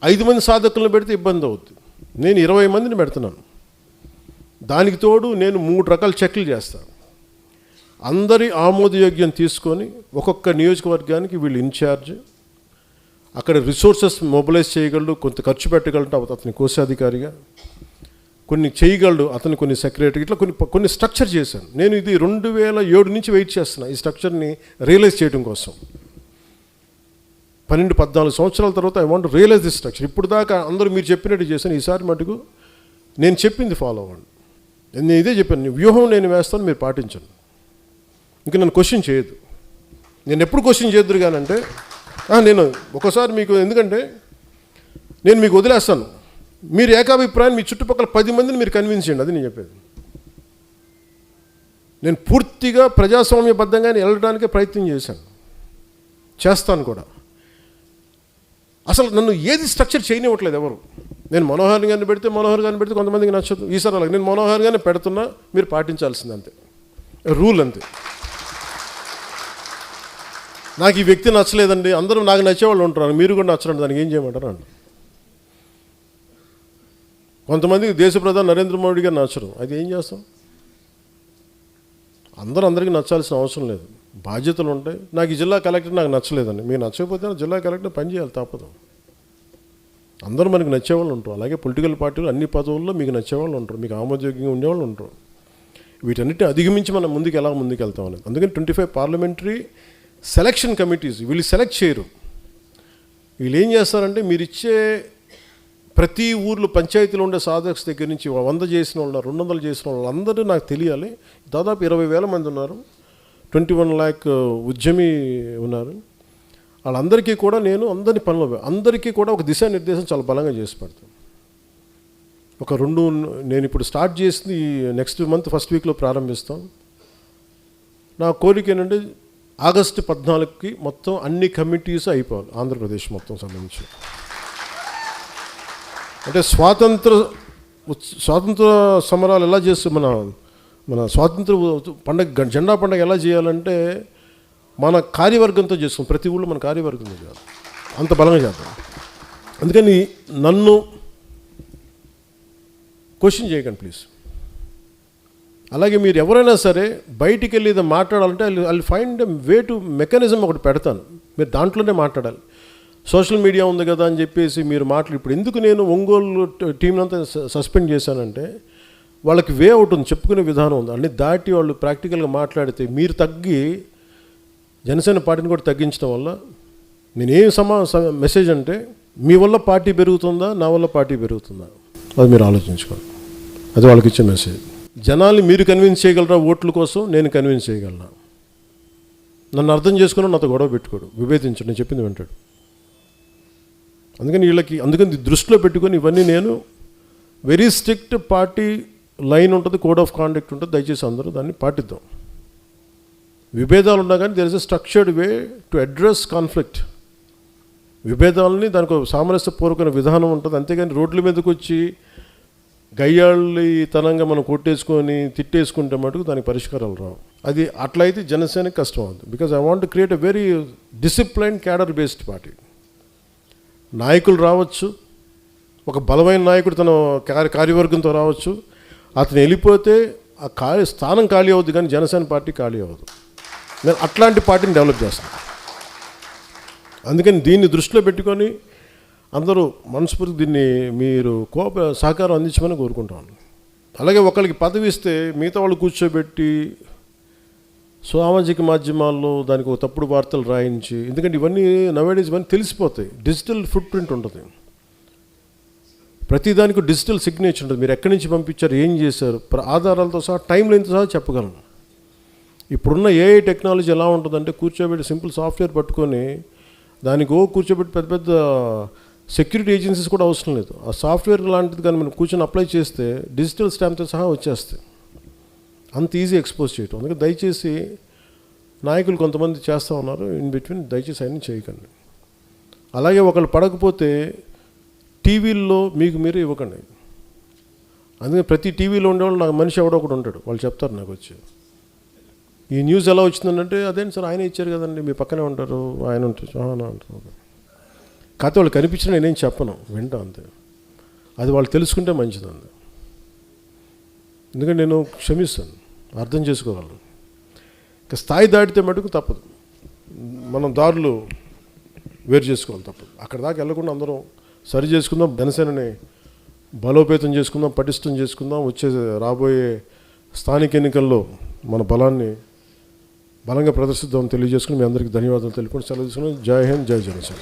5 మంది సాధకులను పెడితే ఇబ్బంది అవుతుంది. నేను 20 మందిని పెడుతున్నాను. దానికి తోడు నేను 3 రకాల చెక్లు చేస్తాను. అందరి ఆమోదయోగ్యం తీసుకొని ఒక్కొక్క నియోజకవర్గానికి వీళ్ళు ఇన్ఛార్జ్, అక్కడ రిసోర్సెస్ మొబిలైజ్ చేయగలడు, కొంత ఖర్చు పెట్టగలడు అతని కోశాధికారిగా, కొన్ని చేయగలడు అతను, కొన్ని సెక్రటరీ, ఇట్లా కొన్ని స్ట్రక్చర్ చేశాను. నేను ఇది 2007 నుంచి వెయిట్ చేస్తున్నా ఈ స్ట్రక్చర్ని రియలైజ్ చేయడం కోసం. 12-14 సంవత్సరాల తర్వాత I want realize this structure. ఇప్పుడు దాకా అందరూ మీరు చెప్పినట్టు చేశాను, ఈసారి మటుకు నేను చెప్పింది ఫాలో అవ్వండి. నేను ఇదే చెప్పాను, వ్యూహం నేను వేస్తాను, మీరు పాటించండి. ఇంకా నన్ను క్వశ్చన్ చేయొద్దు. నేను ఎప్పుడు క్వశ్చన్ చేయొద్దు కానంటే నేను ఒకసారి మీకు, ఎందుకంటే నేను మీకు వదిలేస్తాను, మీరు ఏకాభిప్రాయం మీ చుట్టుపక్కల 10 మందిని మీరు కన్విన్స్ చేయండి, అది నేను చెప్పేది. నేను పూర్తిగా ప్రజాస్వామ్యబద్ధంగానే వెళ్ళడానికే ప్రయత్నం చేస్తాను కూడా. అసలు నన్ను ఏది స్ట్రక్చర్ చేయనివ్వట్లేదు ఎవరు. నేను మనోహర్ గారిని పెడితే కొంతమందికి నచ్చదు. ఈసారి అలాగే నేను మనోహర్ గారిని పెడుతున్నా, మీరు పాటించాల్సింది అంతే, రూల్ అంతే. నాకు ఈ వ్యక్తి నచ్చలేదండి, అందరూ నాకు నచ్చేవాళ్ళు ఉంటారు, మీరు కూడా నచ్చరండి, దానికి ఏం చేయమంటారు అండి. కొంతమందికి దేశ ప్రధాని నరేంద్ర మోడీ గారు నచ్చరు, అది ఏం చేస్తాం. అందరికీ నచ్చాల్సిన అవసరం లేదు, బాధ్యతలు ఉంటాయి. నాకు ఈ జిల్లా కలెక్టర్ నాకు నచ్చలేదండి, మీకు నచ్చకపోతే జిల్లా కలెక్టర్ పని చేయాలి, తప్పదు. అందరూ మనకి నచ్చేవాళ్ళు ఉంటారు. అలాగే పొలిటికల్ పార్టీలు అన్ని పదవుల్లో మీకు నచ్చేవాళ్ళు ఉంటారు, మీకు ఆమోదయోగ్యంగా ఉండేవాళ్ళు ఉంటారు. వీటన్నిటిని అధిగమించి మనం ఎలా ముందుకెళ్తాం అనేది. అందుకని 25 పార్లమెంటరీ సెలక్షన్ కమిటీస్, వీళ్ళు సెలెక్ట్ చేయరు. వీళ్ళు ఏం చేస్తారంటే మీరు ఇచ్చే ప్రతి ఊర్లో పంచాయతీలో ఉండే సాధక్స్ దగ్గర నుంచి 100 చేసిన వాళ్ళు, 200 చేసిన వాళ్ళు అందరూ నాకు తెలియాలి. దాదాపు 20,000 మంది ఉన్నారు, 21 lakh ఉద్యమి ఉన్నారు. వాళ్ళందరికీ కూడా నేను అందరికీ కూడా ఒక దిశానిర్దేశం చాలా బలంగా చేసి పెడతాను. నేను ఇప్పుడు స్టార్ట్ చేసింది నెక్స్ట్ మంత్ ఫస్ట్ వీక్లో ప్రారంభిస్తాం. నా కోరిక ఏంటంటే ఆగస్టు 14కి మొత్తం అన్ని కమిటీస్ అయిపోవాలి ఆంధ్రప్రదేశ్ మొత్తం సంబంధించి. అంటే స్వాతంత్ర సమరాలు ఎలా చేస్తూ మన స్వాతంత్ర పండగ, జెండా పండుగ ఎలా చేయాలంటే మన కార్యవర్గంతో చేస్తాం. ప్రతి ఊళ్ళో మన కార్యవర్గంతో చేయాలి, అంత బలంగా చేద్దాం. అందుకని నన్ను క్వశ్చన్ చేయకండి ప్లీజ్. అలాగే మీరు ఎవరైనా సరే బయటికి వెళ్ళి ఇది మాట్లాడాలంటే I find way to mechanism ఒకటి పెడతాను, మీరు దాంట్లోనే మాట్లాడాలి. సోషల్ మీడియా ఉంది కదా అని చెప్పేసి మీరు ఇప్పుడు ఎందుకు నేను ఒంగోలు టీంని అంతా సస్పెండ్ చేశానంటే వాళ్ళకి వే అవుట్ ఉంది, చెప్పుకునే విధానం ఉంది. అన్ని దాటి వాళ్ళు ప్రాక్టికల్గా మాట్లాడితే మీరు తగ్గి జనసేన పార్టీని కూడా తగ్గించడం వల్ల నేనేం మెసేజ్ అంటే మీ వల్ల పార్టీ పెరుగుతుందా, నా వల్ల పార్టీ పెరుగుతుందా, అది మీరు ఆలోచించుకోండి. అది వాళ్ళకి ఇచ్చే మెసేజ్. జనాల్ని మీరు కన్విన్స్ చేయగలరా ఓట్ల కోసం, నేను కన్విన్స్ చేయగలనా? నన్ను అర్థం చేసుకుని నాతో గొడవ పెట్టుకోడు, విభేదించడు, నేను చెప్పింది వింటాడు. అందుకని దృష్టిలో పెట్టుకొని ఇవన్నీ నేను వెరీ స్ట్రిక్ట్ పార్టీ లైన్ ఉంటుంది, కోడ్ ఆఫ్ కాండక్ట్ ఉంటుంది, దయచేసి అందరూ దాన్ని పాటిద్దాం. విభేదాలు ఉన్నా కానీ there is a structured way to address conflict. విభేదాలని దానికి సామరస్యపూర్వకమైన విధానం ఉంటుంది, అంతేగాని రోడ్ల మీదకి వచ్చి గయ్యాళ్ళతనంగా మనం కొట్టేసుకొని తిట్టేసుకుంటే మటుకు దానికి పరిష్కారాలు రావు. అది అట్లయితే జనసేనకి కష్టం అవుతుంది. Because I want to create a very discipline cadre based party. నాయకులు రావచ్చు, ఒక బలమైన నాయకుడు తన కార్యవర్గంతో రావచ్చు, అతను వెళ్ళిపోతే ఆ స్థానం ఖాళీ అవుద్ది, కానీ జనసేన పార్టీ ఖాళీ అవ్వదు. నేను అట్లాంటి పార్టీని డెవలప్ చేస్తాను. అందుకని దీన్ని దృష్టిలో పెట్టుకొని అందరూ మనస్ఫూర్తి దీన్ని మీరు సహకారం అందించమని కోరుకుంటాను. అలాగే ఒకరికి పదవి ఇస్తే మిగతా వాళ్ళు కూర్చోబెట్టి సామాజిక మాధ్యమాల్లో దానికి ఒక తప్పుడు వార్తలు రాయించి, ఎందుకంటే ఇవన్నీ నవేడేస్ ఇవన్నీ తెలిసిపోతాయి. డిజిటల్ ఫుట్ ప్రింట్ ఉంటుంది, ప్రతిదానికి డిజిటల్ సిగ్నేచర్ ఉంటుంది. మీరు ఎక్కడి నుంచి పంపించారు, ఏం చేశారు, ఆధారాలతో సహా టైం లైన్తో సహా చెప్పగలను. ఇప్పుడున్న ఏఐ టెక్నాలజీ ఎలా ఉంటుందంటే కూర్చోబెట్టి సింపుల్ సాఫ్ట్వేర్ పట్టుకొని దానికి కూర్చోబెట్టి పెద్ద పెద్ద సెక్యూరిటీ ఏజెన్సీస్ కూడా అవసరం లేదు. ఆ సాఫ్ట్వేర్ లాంటిది కానీ మనం కూర్చొని అప్లై చేస్తే డిజిటల్ స్టాంప్తో సహా వచ్చేస్తాయి. అంత ఈజీ ఎక్స్పోజ్ చేయటం. అందుకే దయచేసి నాయకులు కొంతమంది చేస్తూ ఉన్నారు ఇన్ బిట్వీన్, దయచేసి అన్నీ చేయకండి. అలాగే ఒకళ్ళు పడకపోతే టీవీల్లో మీకు మీరు ఇవ్వకండి. అందుకే ప్రతి టీవీలో ఉండేవాళ్ళు నాకు మనిషి ఎవడో ఒకడు ఉంటాడు, వాళ్ళు చెప్తారు నాకు వచ్చి ఈ న్యూస్ ఎలా వచ్చిందంటే అదేంటి సార్ ఆయన ఇచ్చారు కదండి, మీ పక్కనే ఉంటారు, ఆయన ఉంటారు అంటారు. కాకపోతే వాళ్ళు కనిపించిన నేనేం చెప్పను, వింటాను అంతే. అది వాళ్ళు తెలుసుకుంటే మంచిదండి. ఎందుకంటే నేను క్షమిస్తాను, అర్థం చేసుకోగలను. ఇంకా స్థాయి దాటితే మటుకు తప్పదు, మనం దారులు వేరు చేసుకోవాలి, తప్పదు. అక్కడ దాకా వెళ్ళకుండా అందరం సరి చేసుకుందాం, జనసేనని బలోపేతం చేసుకుందాం, పటిష్టం చేసుకుందాం. రాబోయే స్థానిక ఎన్నికల్లో మన బలాన్ని బలంగా ప్రదర్శిద్దామని తెలియజేసుకుని మీ అందరికీ ధన్యవాదాలు తెలుపుకొని సెలవు తీసుకుని జై హింద్, జై జనసేన.